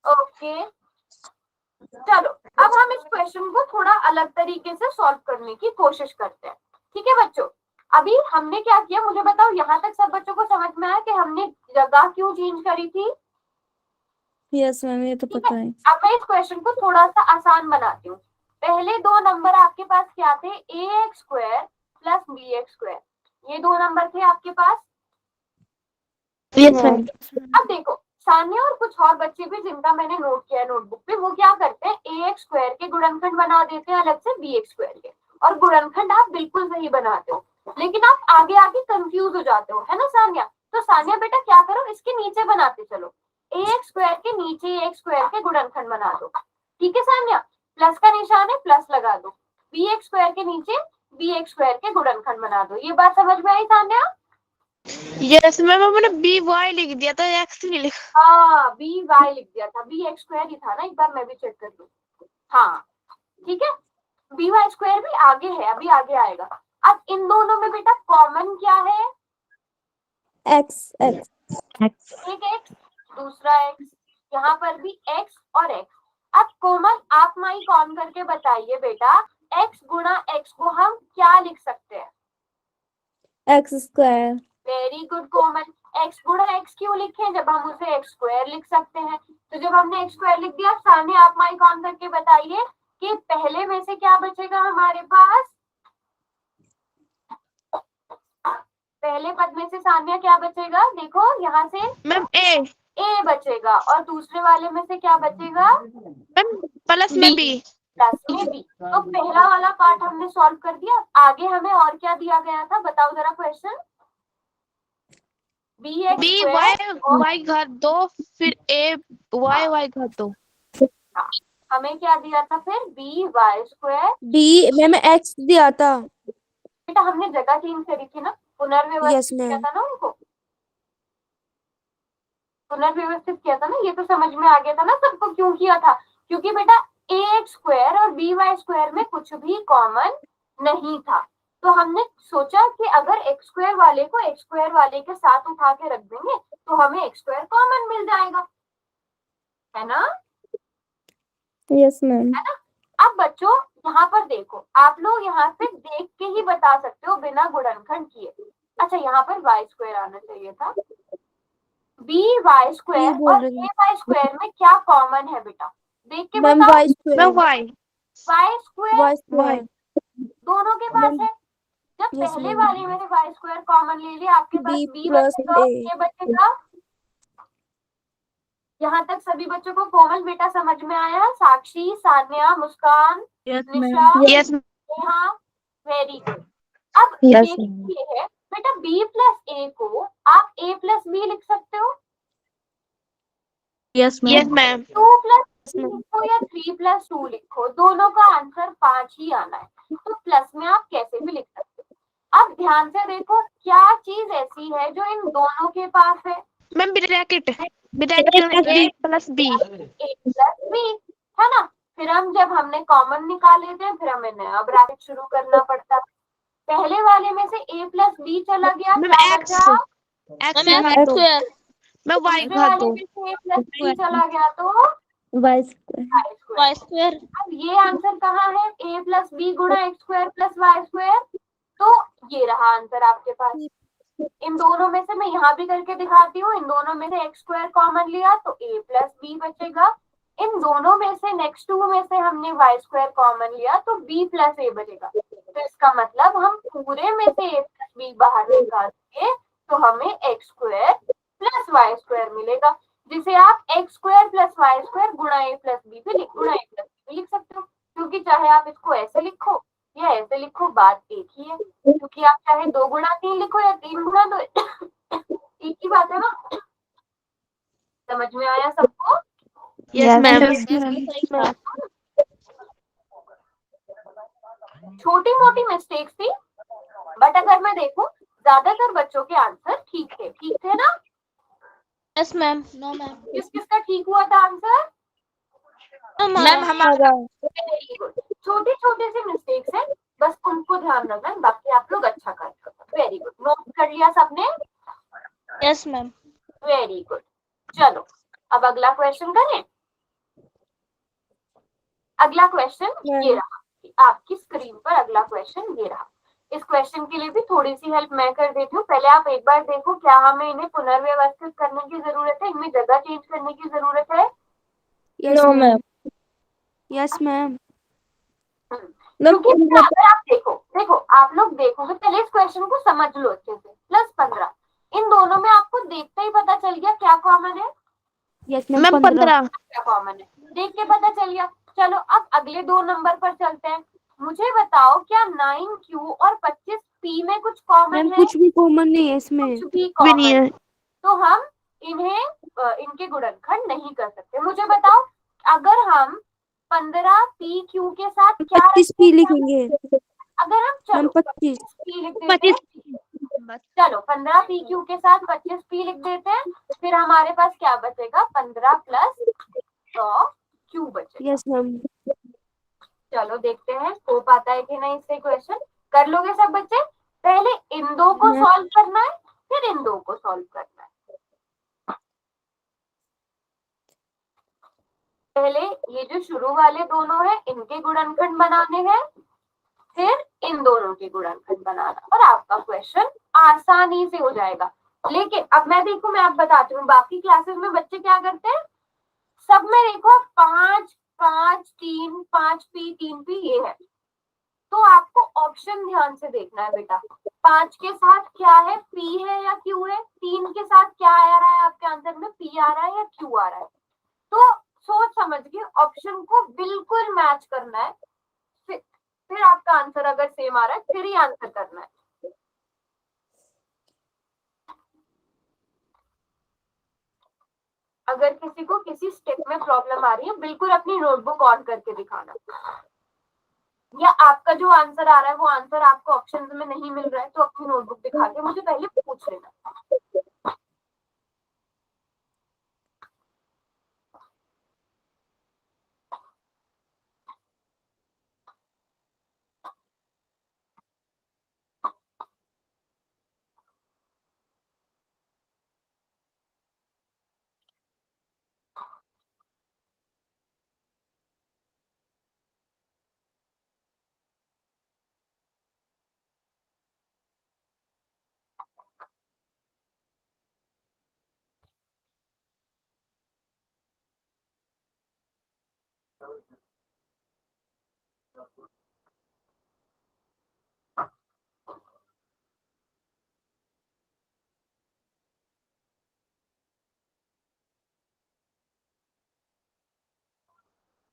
ओके। चलो अब हम इस क्वेश्चन को थोड़ा अलग तरीके से सॉल्व करने की कोशिश करते हैं। ठीक है बच्चों, अभी हमने क्या किया मुझे बताओ, यहाँ तक सब बच्चों को समझ में आया कि हमने जगह क्यों चेंज करी थी? यस मैम, ये तो ठीक पता है, है। अब मैं इस क्वेश्चन को थोड़ा सा आसान बनाती हूँ। पहले दो नंबर आपके पास क्या थे? ax² + bx²। ये दो नंबर थे आपके पास। Yes ma'am. अब देखो, सान्या और कुछ और बच्चे भी जिनका मैंने नोट किया है नोटबुक पे, वो क्या करते हैं, ax² के गुणनखंड बना देते हैं अलग से bx² के, और गुणनखंड आप बिल्कुल सही बनाते हो, लेकिन आप आगे आगे कंफ्यूज हो जाते हो, है ना सान्या? तो सान्या बेटा क्या करो, इसके नीचे बनाते चलो, ax² के नीचे ax² के गुणनखंड बना दो। ठीक है सान्या, प्लस का निशान है, प्लस लगा दो। bx² के नीचे bx² के गुणनखंड बना दो। ये बात समझ में आई सान्या? यस मैम, मैंने बी वाई लिख दिया था, एक्स नहीं लिखा। हाँ, by लिख दिया था, bx² ही था ना, एक बार मैं भी चेक कर लूं। हाँ ठीक है, by² भी आगे है, अभी आगे आएगा। अब इन दोनों में बेटा कॉमन क्या है? X x. एक x, दूसरा x, यहाँ पर भी x और x। अब कोमल आप माइक ऑन करके बताइए बेटा, x गुणा x को हम क्या लिख सकते हैं? x²। वेरी गुड कोमल, x गुणा x क्यों लिखें जब हम उसे x² लिख सकते हैं? तो जब हमने x² लिख दिया, सामने आप माइक ऑन करके बताइए कि पहले में से क्या बचेगा हमारे पास? पहले पद में से सान्या क्या बचेगा? देखो यहाँ से मैम ए। a बचेगा, और दूसरे वाले में से क्या बचेगा? मैम प्लस में बी। प्लस में b। तो पहला वाला पार्ट हमने सॉल्व कर दिया। आगे हमें और क्या दिया गया था, बताओ जरा क्वेश्चन। बी bx² वाई और वाई घात 2, फिर ए वाई वाई घात 2। हमें क्या दिया था फिर? by²। बी मैम एक्स दिया था। बेटा हमने जगह चेंज करी थी ना, पुनर्व्यवस्थित Yes, किया ma'am. था ना उनको, पुनर्व्यवस्थित किया था ना। ये तो समझ में आ गया था ना सबको क्यों किया था? क्योंकि बेटा ax² और by² में कुछ भी कॉमन नहीं था, तो हमने सोचा कि अगर x² वाले को x² वाले के साथ उठा के रख देंगे तो हमें x² कॉमन मिल जाएगा, है ना? Yes ma'am. है ना? अब बच्चों यहाँ पर देखो, आप लोग यहाँ पे देख के ही बता सकते हो बिना गुणनखंड किए। अच्छा, यहाँ पर y² आना चाहिए था। by² बोल और रही ay² में क्या कॉमन है बेटा? देख के मैम बताओ। Ma'am y²। Y. y² y² दोनों के पास है। जब Yes, पहले ma'am. वाले में से y² कॉमन ले लिया, आपके पास b b plus बचेगा और a। a बचेगा। यहाँ तक सभी बच्चों को कोमल बेटा समझ में आया? साक्षी, सान्या, मुस्कान, निशा, यस नेहा, वेरी गुड। अब Yes, नेक्स्ट ये है बेटा, b प्लस ए को आप a प्लस बी लिख सकते हो, yes, yes ma'am. Ma'am 2 plus लिखो या 3 प्लस 2 लिखो, दोनों का आंसर 5 ही आना है, तो प्लस में आप कैसे भी लिख सकते हो। अब ध्यान से देखो, क्या चीज ऐसी है जो इन दोनों के पास है? Ma'am bracket a plus b a plus b, है ना। फिर हम जब हमने कॉमन निकाले थे, फिर हमें नया ब्रैकेट शुरू करना पड़ता। पहले वाले में से a प्लस बी चला गया, मैम क्या एक्स बचा? एक्स X स्क्वायर मैं वाई दूसरे वाले में से a प्लस बी चला गया तो y square. y square. अब ये आंसर कहाँ है? a प्लस बी गुणा x square plus y square, तो ये रहा आंसर आपके पास। इन दोनों में से मैं यहाँ भी करके दिखाती हूँ, इन दोनों में से एक्स स्क्वायर कॉमन लिया तो a प्लस बी बचेगा, इन दोनों में से नेक्स्ट टू में से हमने वाई स्क्वायर कॉमन लिया तो b प्लस ए बचेगा। तो इसका मतलब हम पूरे में से a प्लस बी बाहर निकालेंगे तो हमें x square plus y square मिलेगा, जिसे आप x square plus y square गुणा ए प्लस बी भी लिख सकते हो, क्योंकि चाहे आप इसको ऐसे लिखो या ऐसे लिखो, बात एक ही है, क्योंकि आप चाहे 2 गुणा 3 लिखो या 3 गुणा 2 एक ही बात है ना। समझ में आया सबको? यस मैम छोटी मोटी मिस्टेक्स थी, बट अगर मैं देखूं ज्यादातर बच्चों के आंसर ठीक थे ना? Yes, ma'am. किस किसका ठीक हुआ था आंसर? मैम हमारा वेरी गुड। छोटे छोटे से मिस्टेक्स है, बस उनको ध्यान रखना है, बाकी आप लोग अच्छा कर रहे हो। वेरी गुड, नोट कर लिया सबने? Yes, ma'am. Very good. चलो अब अगला क्वेश्चन करें। अगला क्वेश्चन ये रहा, आपकी स्क्रीन पर अगला क्वेश्चन ये रहा। इस क्वेश्चन के लिए भी थोड़ी सी हेल्प मैं कर देती हूँ। पहले आप एक बार देखो, क्या हमें इन्हें पुनर्व्यवस्थित करने की जरूरत है, इनमें जगह चेंज करने की जरूरत है? No, ma'am. Yes ma'am. क्योंकि अगर आप देखो आप लोग देखोगे, पहले इस क्वेश्चन को समझ लो अच्छे से। +15, इन दोनों में आपको देखते ही पता चल गया क्या कॉमन है? यस मैम मैम 15 क्या कॉमन है देख के पता चल गया। चलो अब अगले 2 नंबर पर चलते हैं। मुझे बताओ, क्या 9Q और 25P में कुछ कॉमन मैम है? कुछ भी कॉमन नहीं है इसमें। कुछ भी भी कॉमन नहीं है तो हम इन्हें इनके गुणनखंड नहीं कर सकते। मुझे बताओ, अगर हम 15PQ के साथ क्या 25 रखते पी हैं? लिखेंगे अगर हम मैम चलो 25 25P लिख देते हैं, चलो 15PQ के साथ 25P लिख देते हैं, फिर हमारे पास क्या बचेगा? 15 प्लस 100Q बचेगा। Yes ma'am. चलो देखते हैं हो पाता है कि नहीं इससे क्वेश्चन। कर लोगे सब बच्चे? पहले इन दो को सॉल्व करना है, फिर इन दो को सॉल्व करना है। पहले ये जो शुरू वाले दोनों हैं इनके गुणनखंड बनाने हैं, फिर इन दोनों के गुणनखंड बनाना, और आपका क्वेश्चन आसानी से हो जाएगा। लेकिन अब मैं आप बताती हूँ, बाकी क्लासेस में बच्चे क्या करते हैं, सब में देखो 5 5 3 5P 3P ये है, तो आपको ऑप्शन ध्यान से देखना है बेटा। 5 के साथ क्या है? P है या Q है? 3 के साथ क्या आ रहा है आपके आंसर में? P आ रहा है या Q आ रहा है? तो सोच समझ के ऑप्शन को बिल्कुल मैच करना है, फिर आपका आंसर अगर सेम आ रहा है फिर ही आंसर करना है। अगर किसी को किसी स्टेप में प्रॉब्लम आ रही है, बिल्कुल अपनी नोटबुक ऑन करके दिखाना, या आपका जो आंसर आ रहा है वो आंसर आपको ऑप्शन में नहीं मिल रहा है तो अपनी नोटबुक दिखा के मुझे पहले पूछ लेना।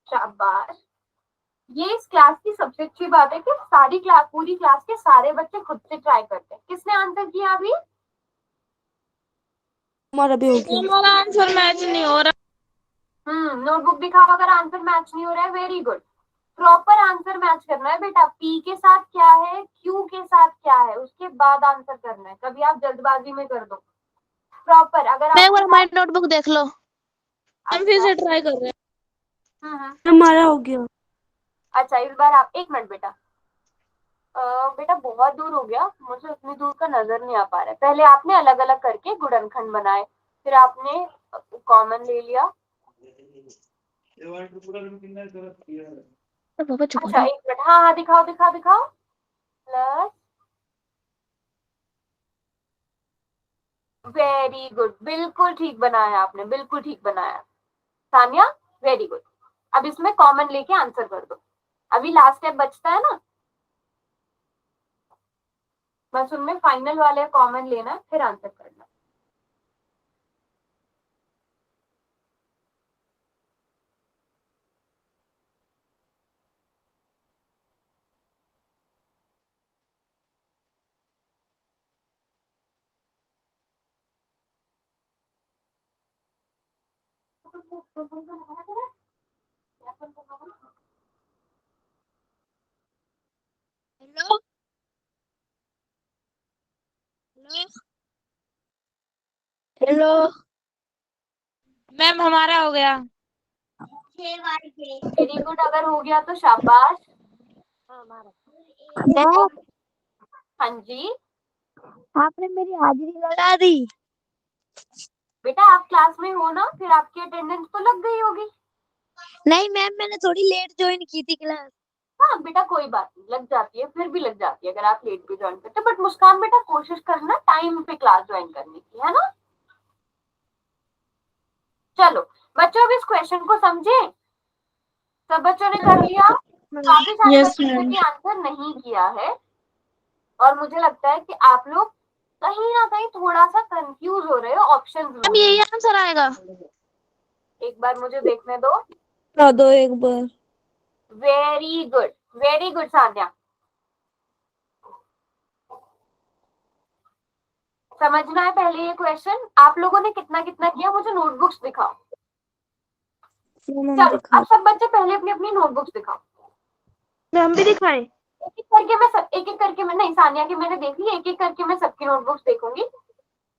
शाबाश। ये इस क्लास की सबसे अच्छी बात है कि सारी क्लास, पूरी क्लास के सारे बच्चे खुद से ट्राई करते हैं। किसने आंसर किया अभी? हमारा भी हो गया। हमारा आंसर मैच नहीं हो रहा। नोटबुक दिखाओ अगर आंसर मैच नहीं हो रहा है। Very good. Proper answer match करना है बेटा। पी के साथ क्या है, क्यू के साथ क्या है, उसके बाद आंसर करना है। कभी आप जल्दबाजी में कर दो। प्रॉपर अगर मैं एक आपके बार साथ हमारी नोटबुक देख लो। हम फिर अच्छा से ट्राई कर रहे हैं। हमारा हो गया। अच्छा इस बार आप एक मिनट बेटा। बेटा बहुत दूर हो गया, मुझे उतनी दूर का नजर नहीं आ पा रहा है। पहले आपने अलग अलग करके गुणनखंड बनाए, फिर आपने कॉमन ले लिया। तो पापा चुप हो अच्छा जाओ। एक मिनट, हाँ हाँ दिखाओ दिखाओ दिखाओ। प्लस, वेरी गुड, बिल्कुल ठीक बनाया आपने, बिल्कुल ठीक बनाया सानिया, वेरी गुड। अब इसमें कॉमन लेके आंसर कर दो। अभी लास्ट स्टेप बचता है ना, बस उनमें फाइनल वाले कॉमन लेना है, फिर आंसर करना। Hello hello hello. मैम हमारा हो गया। वेरी गुड, अगर हो गया तो शाबाश। मैं हाँ जी आपने मेरी हाजिरी लगा दी। बेटा, आप क्लास में हो ना, फिर आपकी अटेंडेंस तो लग गई होगी। नहीं मैम, मैंने थोड़ी लेट ज्वाइन की थी क्लास। हाँ बेटा कोई बात नहीं, लग जाती है, फिर भी लग जाती है अगर आप लेट भी ज्वाइन करते हो। बट मुस्कान बेटा कोशिश करना टाइम पे क्लास ज्वाइन करने की, है ना। चलो बच्चों, अब इस क्वेश्चन को समझे? सब बच्चों ने कर लिया? काफी सारे यस बच्चों ने मैम। भी आंसर नहीं किया है, और मुझे लगता है कि आप लोग कहीं ना कहीं थोड़ा सा कंफ्यूज हो रहे हो ऑप्शंस मैम में। यही आंसर आएगा। एक बार मुझे देखने दो। करा दो एक बार। Very good, very good Sanya. समझना है पहले ये क्वेश्चन। आप लोगों ने कितना कितना किया, मुझे नोटबुक्स दिखाओ। मैम हम चलो दिखा। अब सब बच्चे पहले अपनी अपनी नोटबुक्स दिखाओ। मैं हम भी दिखाएं। एक एक करके मैं सब, एक एक करके मैं, नहीं सानिया की मैंने देख ली, एक एक करके मैं सबकी नोटबुक्स देखूंगी।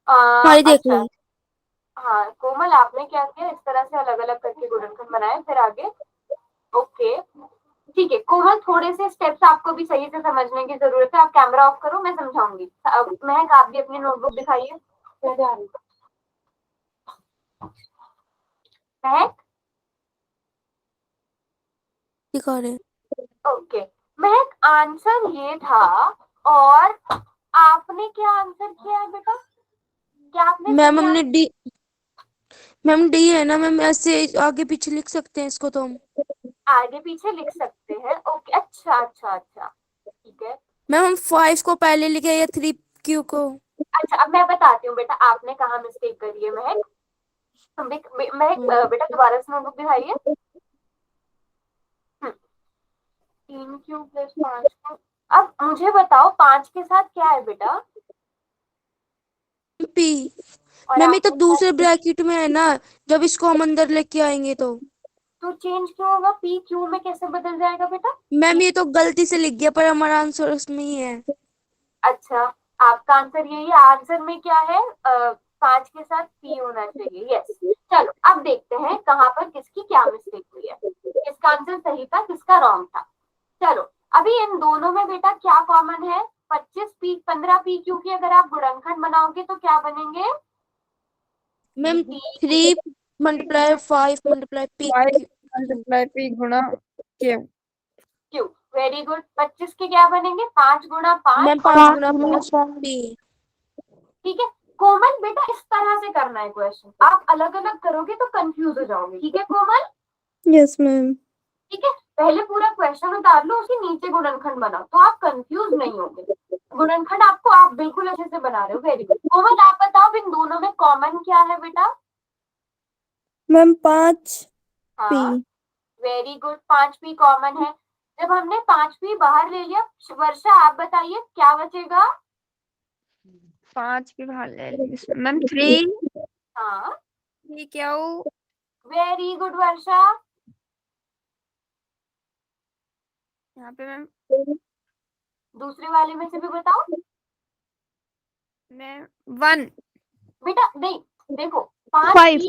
हमारी देख लो। अच्छा, हाँ कोमल आपने क्या किया, इस तरह से अलग अलग करके गुणनखंड बनाए, फिर आगे। ओके ठीक है कोमल, थोड़े से स्टेप्स आपको भी सही से समझने की जरूरत है। आप कैमरा ऑफ करो, मैं समझाऊंगी। अब महक आप भी अपनी नोटबुक दिखाइए। महक, दिखा रहे। ओके महक, आंसर ये था। और आपने क्या आंसर किया है बेटा? क्या आपने मैम सही हमने आंसर? डी। मैम डी है ना मैम, ऐसे आगे पीछे लिख सकते हैं इसको तो हम। आगे पीछे लिख सकते हैं, ओके अच्छा अच्छा अच्छा, ठीक है। मैम हम 5 को पहले लिखे या 3 क्यू को। अच्छा अब मैं बताती हूँ बेटा, आपने कहाँ मिस्टेक करी है महक। महक बेटा दोबारा से नोटबुक दिखाइए। 3 क्यू + 5 को, अब मुझे बताओ 5 के साथ क्या है बेटा? पी। और मैम ये तो आपने क्या दूसरे ब्रैकेट में है ना, जब इसको हम अंदर लेके आएंगे तो। तो चेंज क्यों होगा? पी क्यू में कैसे बदल जाएगा बेटा? मैम ये तो गलती से लिख गया, पर हमारा आंसर उसमें ही है। अच्छा, आपका आंसर यही है। आंसर में क्या है? 5 के साथ पी होना चाहिए, यस। चलो अब देखते हैं कहाँ पर किसकी क्या मिस्टेक हुई है, किसका आंसर सही था, किसका रॉन्ग था। चलो अभी इन दोनों में बेटा क्या कॉमन है? 25 पी 15 पी क्यू की अगर आप गुणनखंड बनाओगे तो क्या बनेंगे? Ma'am 3 × 5 × P. 5 × P गुणा Q। Q, very good. 25 के क्या बनेंगे? 5 × 5 मैम और 5 5 × गुना 5 5। पी। ठीक है कोमल बेटा, इस तरह से करना है क्वेश्चन। आप अलग अलग करोगे तो कंफ्यूज हो जाओगे, ठीक है कोमल? Yes ma'am. ठीक है, पहले पूरा क्वेश्चन उतार लो, उसके नीचे गुणनखंड बनाओ, तो आप कंफ्यूज नहीं होगे। गुणनखंड आपको आप बिल्कुल अच्छे से बना रहे हो, वेरी गुड। कोमल आप बताओ इन दोनों में कॉमन क्या है बेटा? Ma'am 5 P. हाँ वेरी गुड, 5p कॉमन है। जब हमने 5p बाहर ले लिया, वर्षा आप बताइए क्या बचेगा? 5 भी बाहर ले ली मैम 3 हाँ, क्या हो वेरी गुड वर्षा। यहाँ पे मैम दूसरे वाले में से भी बताओ मैम 1 बेटा। नहीं, देखो 5 Five.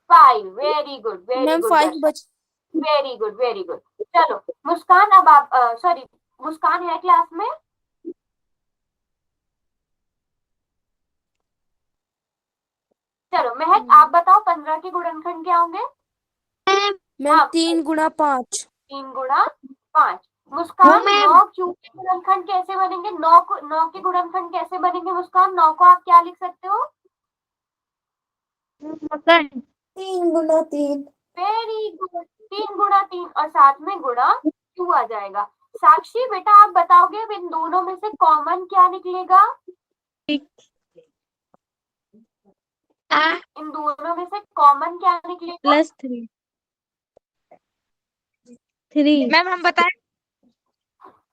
5, very good very ma'am good 5 बच वेरी गुड वेरी गुड। चलो मुस्कान, अब आप सॉरी, मुस्कान है क्लास में? चलो महक आप बताओ 15 के गुणनखंड क्या होंगे? मैम हाँ, 3 गुणा 5। 3 गुणा 5। मुस्कान 9 क्यू के गुणनखंड कैसे बनेंगे? 9 के गुणनखंड कैसे बनेंगे मुस्कान? 9 को आप क्या लिख सकते हो? मकन 3 गुणा 3। वेरी गुड, 3 गुणा 3 और साथ में गुणा क्यू आ जाएगा। साक्षी बेटा आप बताओगे अब इन दोनों में से कॉमन क्या निकलेगा? इन दोनों में से कॉमन क्या निकलेगा? +3 3 मैम हम बताएं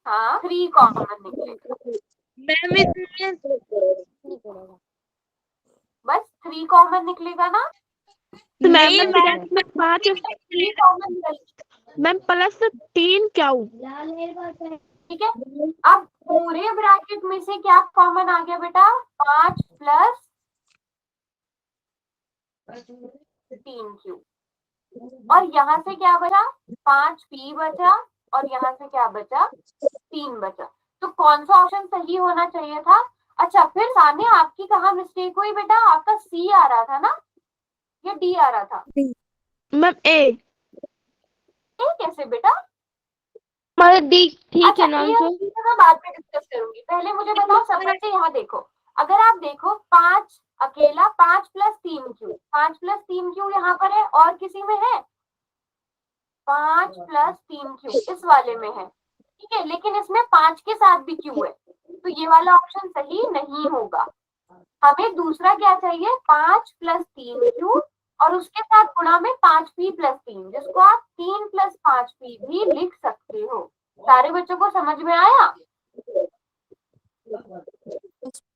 हाँ, 3 कॉमन निकलेगा। मैम इसमें बस 3 कॉमन निकलेगा ना? नहीं मैम मैम 5 3 कॉमन निकलेगा, मैम +3 क्या हो? ठीक है। अब पूरे ब्रैकेट में से क्या कॉमन आ गया बेटा? 5 प्लस 3q। और यहाँ से क्या बचा? 5p बचा और यहाँ से क्या बचा? 3 बचा। तो कौन सा ऑप्शन सही होना चाहिए था? अच्छा, फिर सामने आपकी कहाँ मिस्टेक हुई बेटा? आपका सी आ रहा था ना या डी आ रहा था? मैम ए ए कैसे बेटा? मतलब डी ठीक अच्छा, है ना ये आंसर? चीजें मैं बाद में डिस्कस करूंगी, पहले मुझे बताओ समझ से। यहाँ देखो, अगर आप देखो 5 अकेला, 5 प्लस 3q, 5 प्लस 3q यहाँ पर है और किसी में है? 5 प्लस 3q इस वाले में है, ठीक है, लेकिन इसमें 5 के साथ भी q है, तो ये वाला ऑप्शन सही नहीं होगा। हमें दूसरा क्या चाहिए? 5 प्लस 3q और उसके साथ गुणा में 5p प्लस 3, जिसको आप 3 प्लस 5p भी लिख सकते हो। सारे बच्चों को समझ में आया?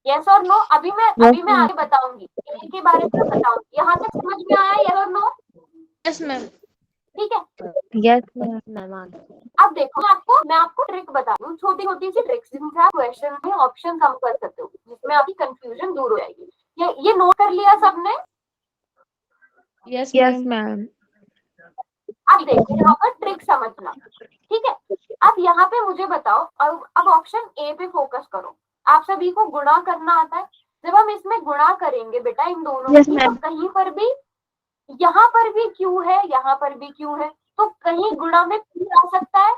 यस और नो? अभी मैं आगे बताऊंगी, के बारे में बताऊंगी। यहाँ तक समझ में आया? यस और नो? यस मैम ठीक है। Yes ma'am. अब देखो, मैं आपको ट्रिक बता दूं, छोटी छोटी सी ट्रिक्स जिनसे आप क्वेश्चन में ऑप्शन कम कर सकते हो, जिसमें आपकी कंफ्यूजन दूर हो जाएगी। ये नोट कर लिया सबने? Yes ma'am. अब देखो यहाँ पर ट्रिक समझना, ठीक है। अब यहाँ पे मुझे बताओ, अब ऑप्शन ए पे फोकस करो। आप सभी को गुणा करना आता है? जब हम इसमें गुणा करेंगे बेटा इन दोनों Yes, की, तो ma'am. कहीं पर भी, यहाँ पर भी क्यू है, यहाँ पर भी क्यू है, तो कहीं गुणा में p आ सकता है?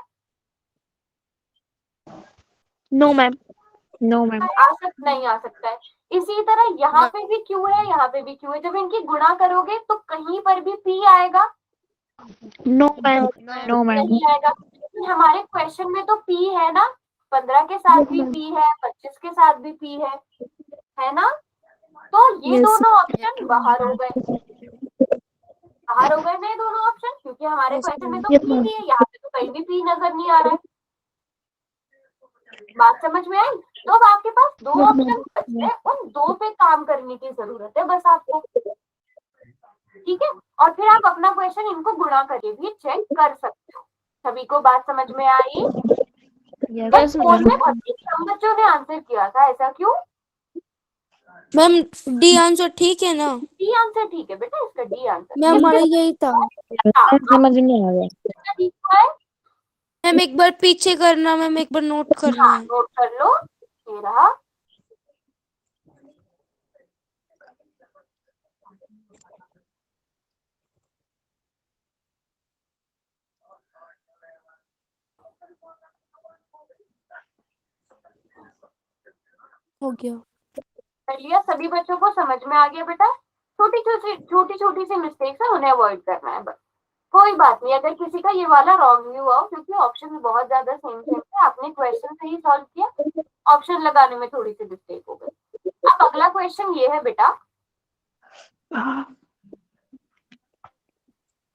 No ma'am. No ma'am. नहीं आ सकता है। इसी तरह यहाँ पे भी क्यू है, यहाँ पे भी क्यू है, जब इनकी गुणा करोगे तो कहीं पर भी p आएगा? No ma'am. No ma'am. नहीं आएगा। लेकिन हमारे क्वेश्चन में तो p है ना, 15 के साथ भी p है, 25 के साथ भी p है ना? तो ये Yes. दोनों ऑप्शन बाहर हो गए, बाहर हो गए ना ये दोनों ऑप्शन, क्योंकि हमारे क्वेश्चन में तो Yes, p ma'am. ही है, यहाँ पे तो कहीं भी p नजर नहीं आ रहा है। बात समझ में आई? तो अब आपके पास दो Yes, ma'am. ऑप्शन बचे हैं, उन दो पे काम करने की जरूरत है बस आपको, ठीक है। और फिर आप अपना क्वेश्चन इनको गुणा करके भी चेक कर सकते हो। सभी को बात समझ में आई? Yes, school ma'am. में बहुत कम बच्चों ने आंसर किया था, ऐसा क्यों? मैम डी आंसर ठीक है ना? डी आंसर ठीक है बेटा, इसका डी आंसर। मैम हमारा यही था। समझ में आ गया। ठीक है, मैम एक बार पीछे करना, मैम एक बार नोट करना है। नोट कर लो, ये रहा। हो गया। कर लिया? सभी बच्चों को समझ में आ गया बेटा? छोटी छोटी सी मिस्टेक्स है, उन्हें अवॉइड करना है बस। कोई बात नहीं अगर किसी का ये वाला रॉन्ग व्यू हो, क्योंकि ऑप्शन बहुत ज्यादा सेम है, आपने क्वेश्चन सही सॉल्व किया, ऑप्शन लगाने में थोड़ी सी मिस्टेक हो गई। अब अगला क्वेश्चन ये है बेटा,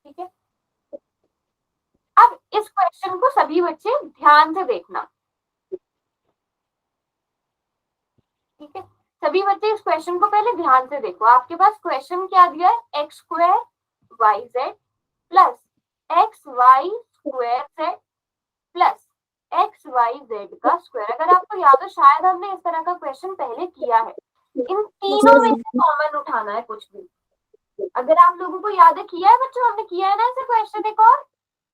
ठीक है, इस क्वेश्चन को सभी बच्चे ध्यान से देखना, ठीक है। सभी बच्चे इस क्वेश्चन को पहले ध्यान से देखो। आपके पास क्वेश्चन क्या दिया है, x square y z plus x y square z plus x y z का स्क्वायर। अगर आपको याद हो, शायद हमने इस तरह का क्वेश्चन पहले किया है। इन तीनों में से कॉमन उठाना है कुछ भी। अगर आप लोगों को याद है, किया है बच्चों, हमने किया है ना ऐसे क्वेश्चन एक और,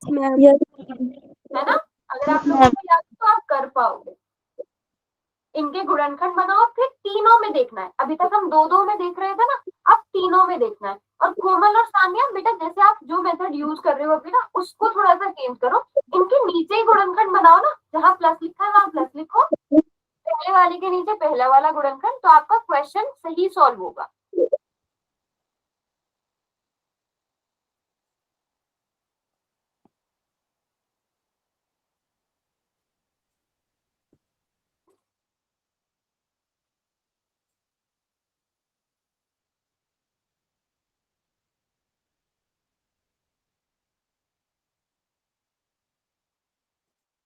है ना। अगर आप लोगों को याद है तो आप कर पाओगे। इनके गुणनखंड बनाओ, फिर तीनों में देखना है। अभी तक हम दो दो में देख रहे थे ना, अब तीनों में देखना है। और कोमल और सानिया बेटा, जैसे आप जो मेथड यूज कर रहे हो अभी ना, उसको थोड़ा सा चेंज करो। इनके नीचे ही गुणनखंड बनाओ ना, जहाँ प्लस लिखा है वहां प्लस लिखो, पहले वाले के नीचे पहला वाला गुणनखंड, तो आपका क्वेश्चन सही सॉल्व होगा।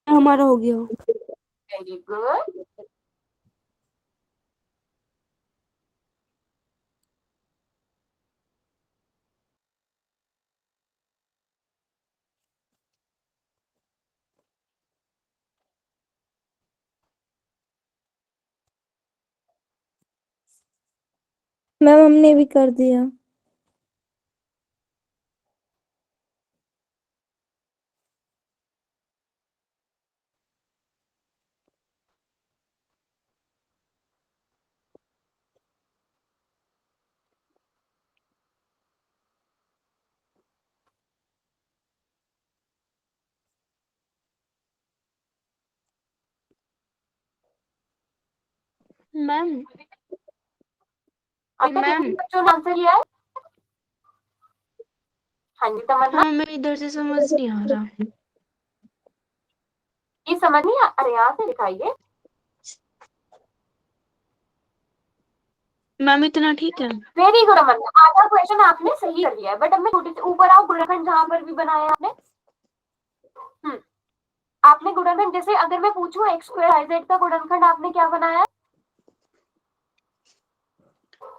हमारा हो गया। Very good. मैम हमने भी कर दिया। मैम अभी तक मैम कितने बच्चों ने आंसर लिया है? हाँ जी तमन्ना, हाँ, मैं इधर से समझ नहीं आ रहा। ये समझ नहीं अरे यहाँ से दिखाइए। मैम इतना ठीक है। वेरी गुड अमन, आधा क्वेश्चन आपने सही कर लिया है, बट अब मैं छोटे से ऊपर आओ, गुणनखंड जहां पर भी बनाया आपने। आपने गुणनखंड, जैसे अगर मैं पूछूं एक्स स्क्वायर वाई जेड का गुणनखंड आपने क्या बनाया है?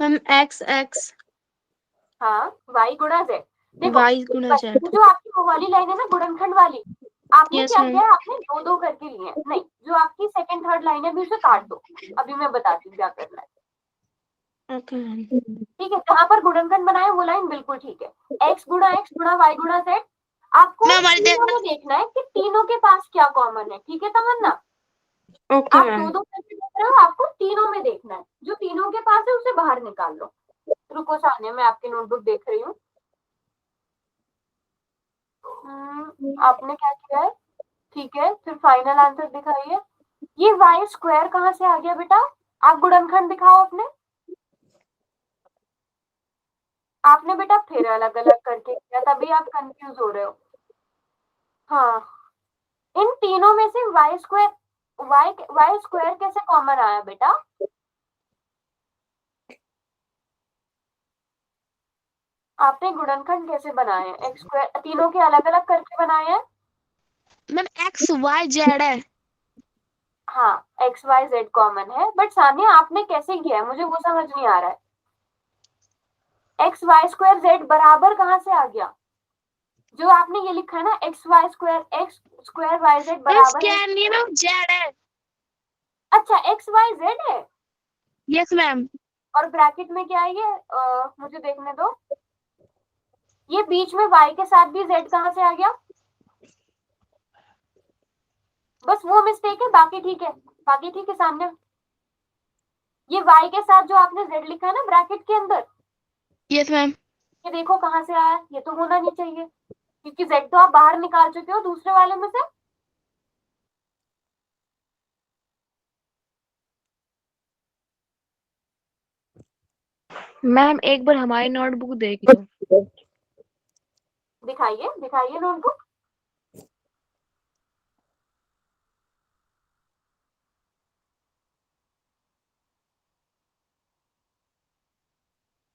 मैम एक्स एक्स हाँ, वाई गुणा जेड। देखो वाई गुणा जेड। जो आपकी वो वाली लाइन है ना गुणनखंड वाली, आपने यस क्या मैम। किया है, आपने दो दो करके लिए हैं। नहीं, जो आपकी सेकंड थर्ड लाइन है अभी उसे काट दो, अभी मैं बताती हूँ क्या करना है। Okay ma'am. ठीक है, जहां पर गुणनखंड बनाए वो लाइन बिल्कुल ठीक है। एक्स गुणा वाई गुणा जेड। आपको मैम हमारी तीनों में देखना है कि तीनों के पास क्या कॉमन है, ठीक है तमन्ना। ओके आप मैम। दो दो करके देख रहे हो, आपको तीनों में देखना है, जो तीनों के पास है उसे बाहर निकाल लो। रुको सानिया, मैं आपकी नोटबुक देख रही हूँ। आपने क्या किया है, ठीक है, फिर फाइनल आंसर दिखाइए। ये वाई स्क्वायर कहाँ से आ गया बेटा? आप गुणनखंड दिखाओ अपने। आपने बेटा फिर अलग अलग करके किया, तभी आप कंफ्यूज हो रहे हो। हाँ, इन तीनों में से वाई स्क्वायर वाई स्क्वायर कैसे कॉमन आया बेटा? आपने गुणनखंड कैसे बनाए हैं? एक्स स्क्वायर तीनों के अलग अलग करके बनाए हैं। मैम एक्स वाई जेड है। हाँ, एक्स वाई जेड कॉमन है, बट सानिया आपने कैसे किया है मुझे वो समझ नहीं आ रहा है। एक्स वाई स्क्वायर जेड बराबर कहाँ से आ गया? जो आपने ये लिखा है ना, एक्स स्क्वायर वाई जेड बराबर है। स्कैन नहीं मैम, जेड है। अच्छा, एक्स वाई जेड है, यस मैम। और ब्रैकेट में क्या है ये? मुझे देखने दो। ये बीच में y के साथ भी z कहाँ से आ गया? बस वो मिस्टेक है, बाकी ठीक है, बाकी ठीक है। सामने ये y के साथ जो आपने z लिखा है ना ब्रैकेट के अंदर, यस मैम। ये देखो कहाँ से आया, ये तो होना नहीं चाहिए, क्योंकि z तो आप बाहर निकाल चुके हो दूसरे वाले में से। मैम एक बार हमारी नोटबुक देख लो। दिखाइए दिखाइए notebook.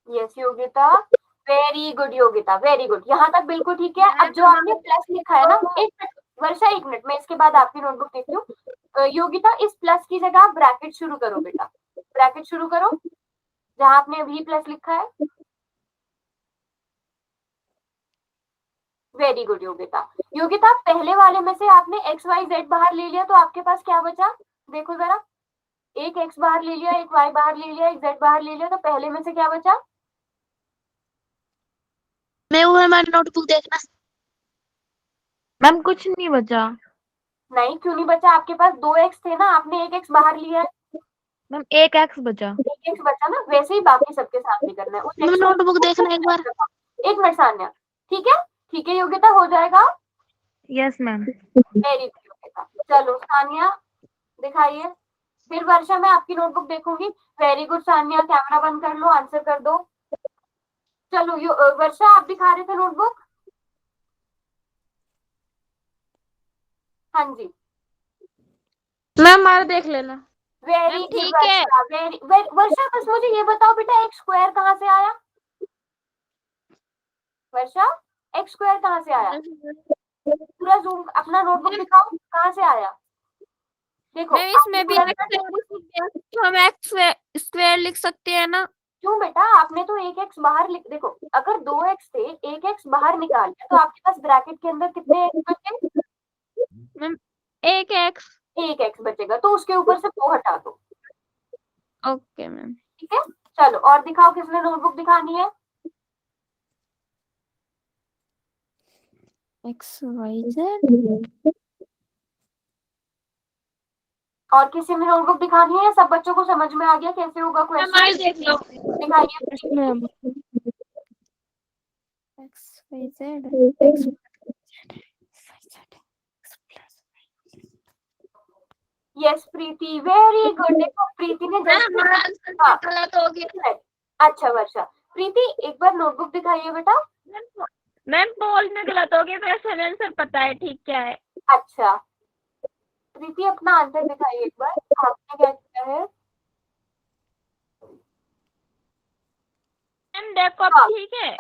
Yes Yogita, very good Yogita, very good, यहाँ तक बिल्कुल ठीक है। अब जो आपने प्लस लिखा है ना, एक वर्षा एक मिनट, मैं इसके बाद आपकी नोटबुक देखती हूँ। योगिता, इस प्लस की जगह आप ब्रैकेट शुरू करो बेटा, ब्रैकेट शुरू करो जहां आपने अभी प्लस लिखा है। Very good Yogita. योगिता, पहले वाले में से आपने एक्स वाई जेड बाहर ले लिया, तो आपके पास क्या बचा? देखो जरा, एक एक्स बाहर ले लिया, एक वाई बाहर ले लिया, एक जेड बाहर ले लिया, तो पहले में से क्या बचा? मैं वो हमारी नोटबुक देखना। मैम कुछ नहीं बचा। नहीं, क्यों नहीं बचा? आपके पास दो एक्स थे ना, आपने एक एक्स बाहर लिया है, मैम एक एक्स बचा। एक एक्स बचा ना, वैसे ही बाकी सबके साथ भी करना है। उस मैं X को- नोटबुक देखना एक बार। एक मिनट सान्या, ठीक है, ठीक है योगिता, हो जाएगा। Yes ma'am. Very good Yogita. चलो सान्या दिखाइए, फिर वर्षा मैं आपकी नोटबुक देखूंगी। वेरी गुड सान्या, कैमरा बंद कर लो, आंसर कर दो। चलो वर्षा, आप दिखा रहे थे नोटबुक? हाँ जी, मैम हमारा देख लेना। वेरी मैम, गुड ठीक है। वर्षा, वर्षा बस मुझे ये बताओ बेटा, एक्स स्क्वायर कहाँ से आया? वर्षा, एक्स स्क्वायर कहाँ से आया? पूरा जूम अपना नोटबुक दिखाओ, कहाँ से आया? देखो मैम इसमें भी आपने तो हम एक्स स्क्वायर लिख सकते हैं ना। क्यों बेटा, आपने तो एक एक्स बाहर लिख, देखो अगर दो एक्स थे, एक एक्स बाहर निकाल लिया, तो आपके पास ब्रैकेट के अंदर कितने एक्स बचे? मैम एक एक्स। एक एक्स बचेगा, तो उसके ऊपर से दो हटा दो, ओके मैम। ठीक है। चलो और दिखाओ, किसने नोटबुक दिखानी है? X y z. और किसी ने नोटबुक दिखानी है? सब बच्चों को समझ में आ गया कैसे होगा क्वेश्चन? देख लो। दिखाइए। Ma'am x y z x yes Preeti, very good. देखो प्रीति ने जस्ट, हाँ गलत हो गया। अच्छा वर्षा, प्रीति एक बार नोटबुक दिखाइए बेटा। मैम पोल में गलत हो गया, वैसे आंसर पता है ठीक क्या है। अच्छा प्रीति, अपना आंसर दिखाइए एक बार, आपने क्या किया है? मैम देखो अब हाँ। ठीक है।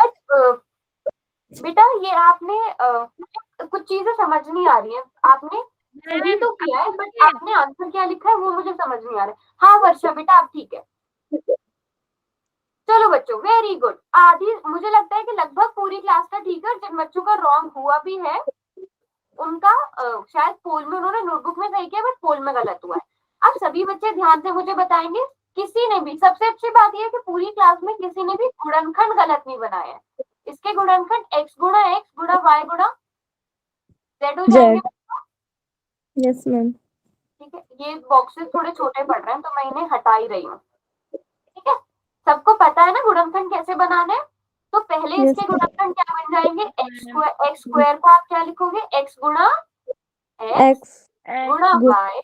बेटा ये आपने कुछ चीजें समझ नहीं आ रही है, आपने सही तो किया है, बट आपने आंसर क्या लिखा है वो मुझे समझ नहीं आ रहा है। हाँ वर्षा बेटा, आप ठीक है। चलो बच्चों, वेरी गुड। आधी, मुझे लगता है कि लगभग पूरी क्लास का ठीक है। जिन बच्चों का रॉन्ग हुआ भी है उनका शायद पोल में उन्होंने नोटबुक में सही किया, बट पोल में गलत हुआ है। अब सभी बच्चे ध्यान से मुझे बताएंगे, किसी ने भी, सबसे अच्छी बात यह है कि पूरी क्लास में किसी ने भी गुणनखंड गलत नहीं बनाया है। इसके गुणनखंड x गुणा x गुणा y गुणा z हो जाएंगे। Yes ma'am. ठीक है, ये बॉक्सेस थोड़े छोटे पड़ रहे हैं तो मैं इन्हें हटा ही रही हूँ। ठीक है, सबको पता है ना गुणनखंड कैसे बनाने हैं? तो पहले Yes, इसके गुणनखंड क्या बन जाएंगे? एक्स स्क्वायर को आप क्या लिखोगे? एक्स गुणा एक्स गुणा वाई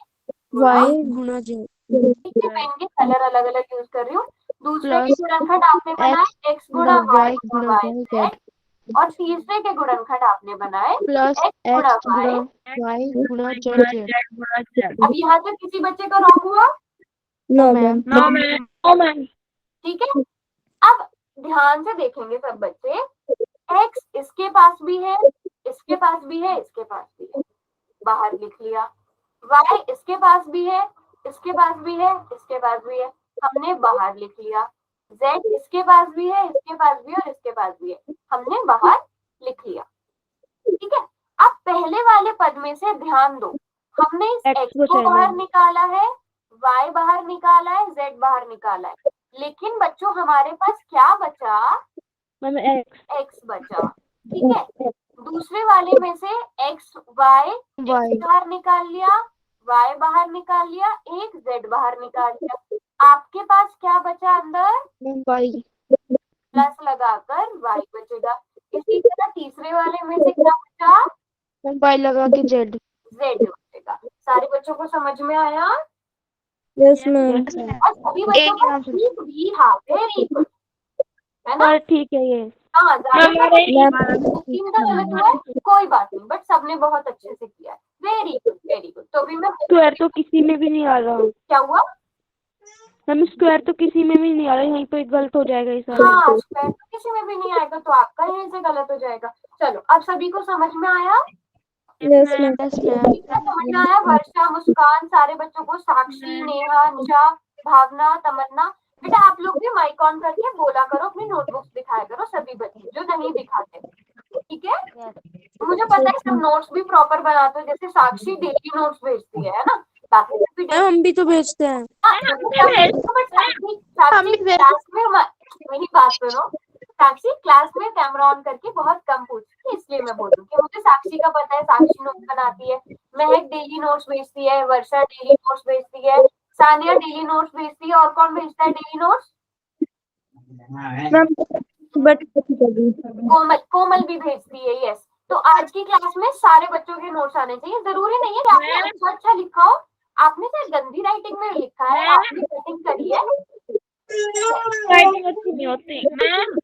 वाई गुणा जेड। ठीक है, मैं इनके कलर अलग अलग यूज कर रही हूँ। दूसरे के गुणनखंड आपने बनाए एक्स गुणा वाई गुणा जेड, और तीसरे के गुणनखंड आपने बनाए प्लस एक्स गुणा वाई गुणा जेड। अब यहाँ तक किसी बच्चे का रॉन्ग हुआ? No ma'am. No ma'am. ठीक है, अब ध्यान से देखेंगे सब बच्चे, एक्स इसके पास भी है, इसके पास भी है, इसके पास भी है, बाहर लिख लिया। वाई इसके पास भी है, इसके पास भी है, इसके पास भी है, हमने बाहर लिख लिया। जेड इसके पास भी है, इसके पास भी है और इसके पास भी है, हमने बाहर लिख लिया। ठीक है, अब पहले वाले पद में से ध्यान दो, हमने इस एक्स को बाहर निकाला है, वाई बाहर निकाला है, जेड बाहर निकाला है, लेकिन बच्चों हमारे पास क्या बचा? एक्स बचा। ठीक है, दूसरे वाले में से एक्स वाई बाहर निकाल लिया, वाई बाहर निकाल लिया, एक जेड बाहर निकाल लिया, आपके पास क्या बचा अंदर? वाई। प्लस लगाकर वाई बचेगा। इसी तरह तीसरे वाले में से क्या बचा? वाई लगा के जेड। जेड बचेगा। सारे बच्चों को समझ में आया? Yes ma'am. और सभी बच्चों का ठीक भी था, वेरी गुड, है ना? ठीक है ये। हाँ, तीन का गलत हुआ है, कोई बात नहीं, बट सबने बहुत अच्छे से किया, वेरी गुड वेरी गुड। तो अभी मैं स्क्वायर तो किसी में भी नहीं आ रहा। क्या हुआ? मैम स्क्वायर तो किसी में भी नहीं आ रहा, यहीं पे गलत हो जाएगा ये सारा। हाँ, स्क्वायर तो किसी में भी नहीं आएगा, तो आपका यहीं से गलत हो जाएगा। चलो अब सभी को समझ में आया? Yes ma'am. Yes ma'am. समझ में आया? वर्षा, मुस्कान, सारे बच्चों को, साक्षी, नेहा, निशा, भावना, तमन्ना, बेटा आप लोग भी माइक ऑन करके बोला करो, अपनी नोटबुक्स दिखाया करो, सभी बच्चे जो नहीं दिखाते, ठीक है? मुझे पता है सब नोट्स भी प्रॉपर बनाते हो, जैसे साक्षी डेली नोट्स भेजती है ना, बाकी सभी मैम हम भी तो भेजते हैं। साक्षी क्लास में मेरी बात सुनो, साक्षी क्लास में कैमरा ऑन करके बहुत कम पूछती है, इसलिए मैं बोल रही हूँ कि मुझे साक्षी का पता है, साक्षी नोट्स बनाती है, महक डेली नोट्स भेजती है, वर्षा डेली नोट्स भेजती है, सानिया डेली नोट्स भेजती है, और कौन भेजता है डेली नोट्स? कोमल भी भेजती है, यस। तो आज की क्लास में सारे बच्चों के नोट्स आने चाहिए, जरूरी नहीं है कि आपने अच्छा लिखा हो, आपने चाहे गंदी राइटिंग में लिखा है, आपने सेटिंग करी है, राइटिंग अच्छी नहीं होती मैम।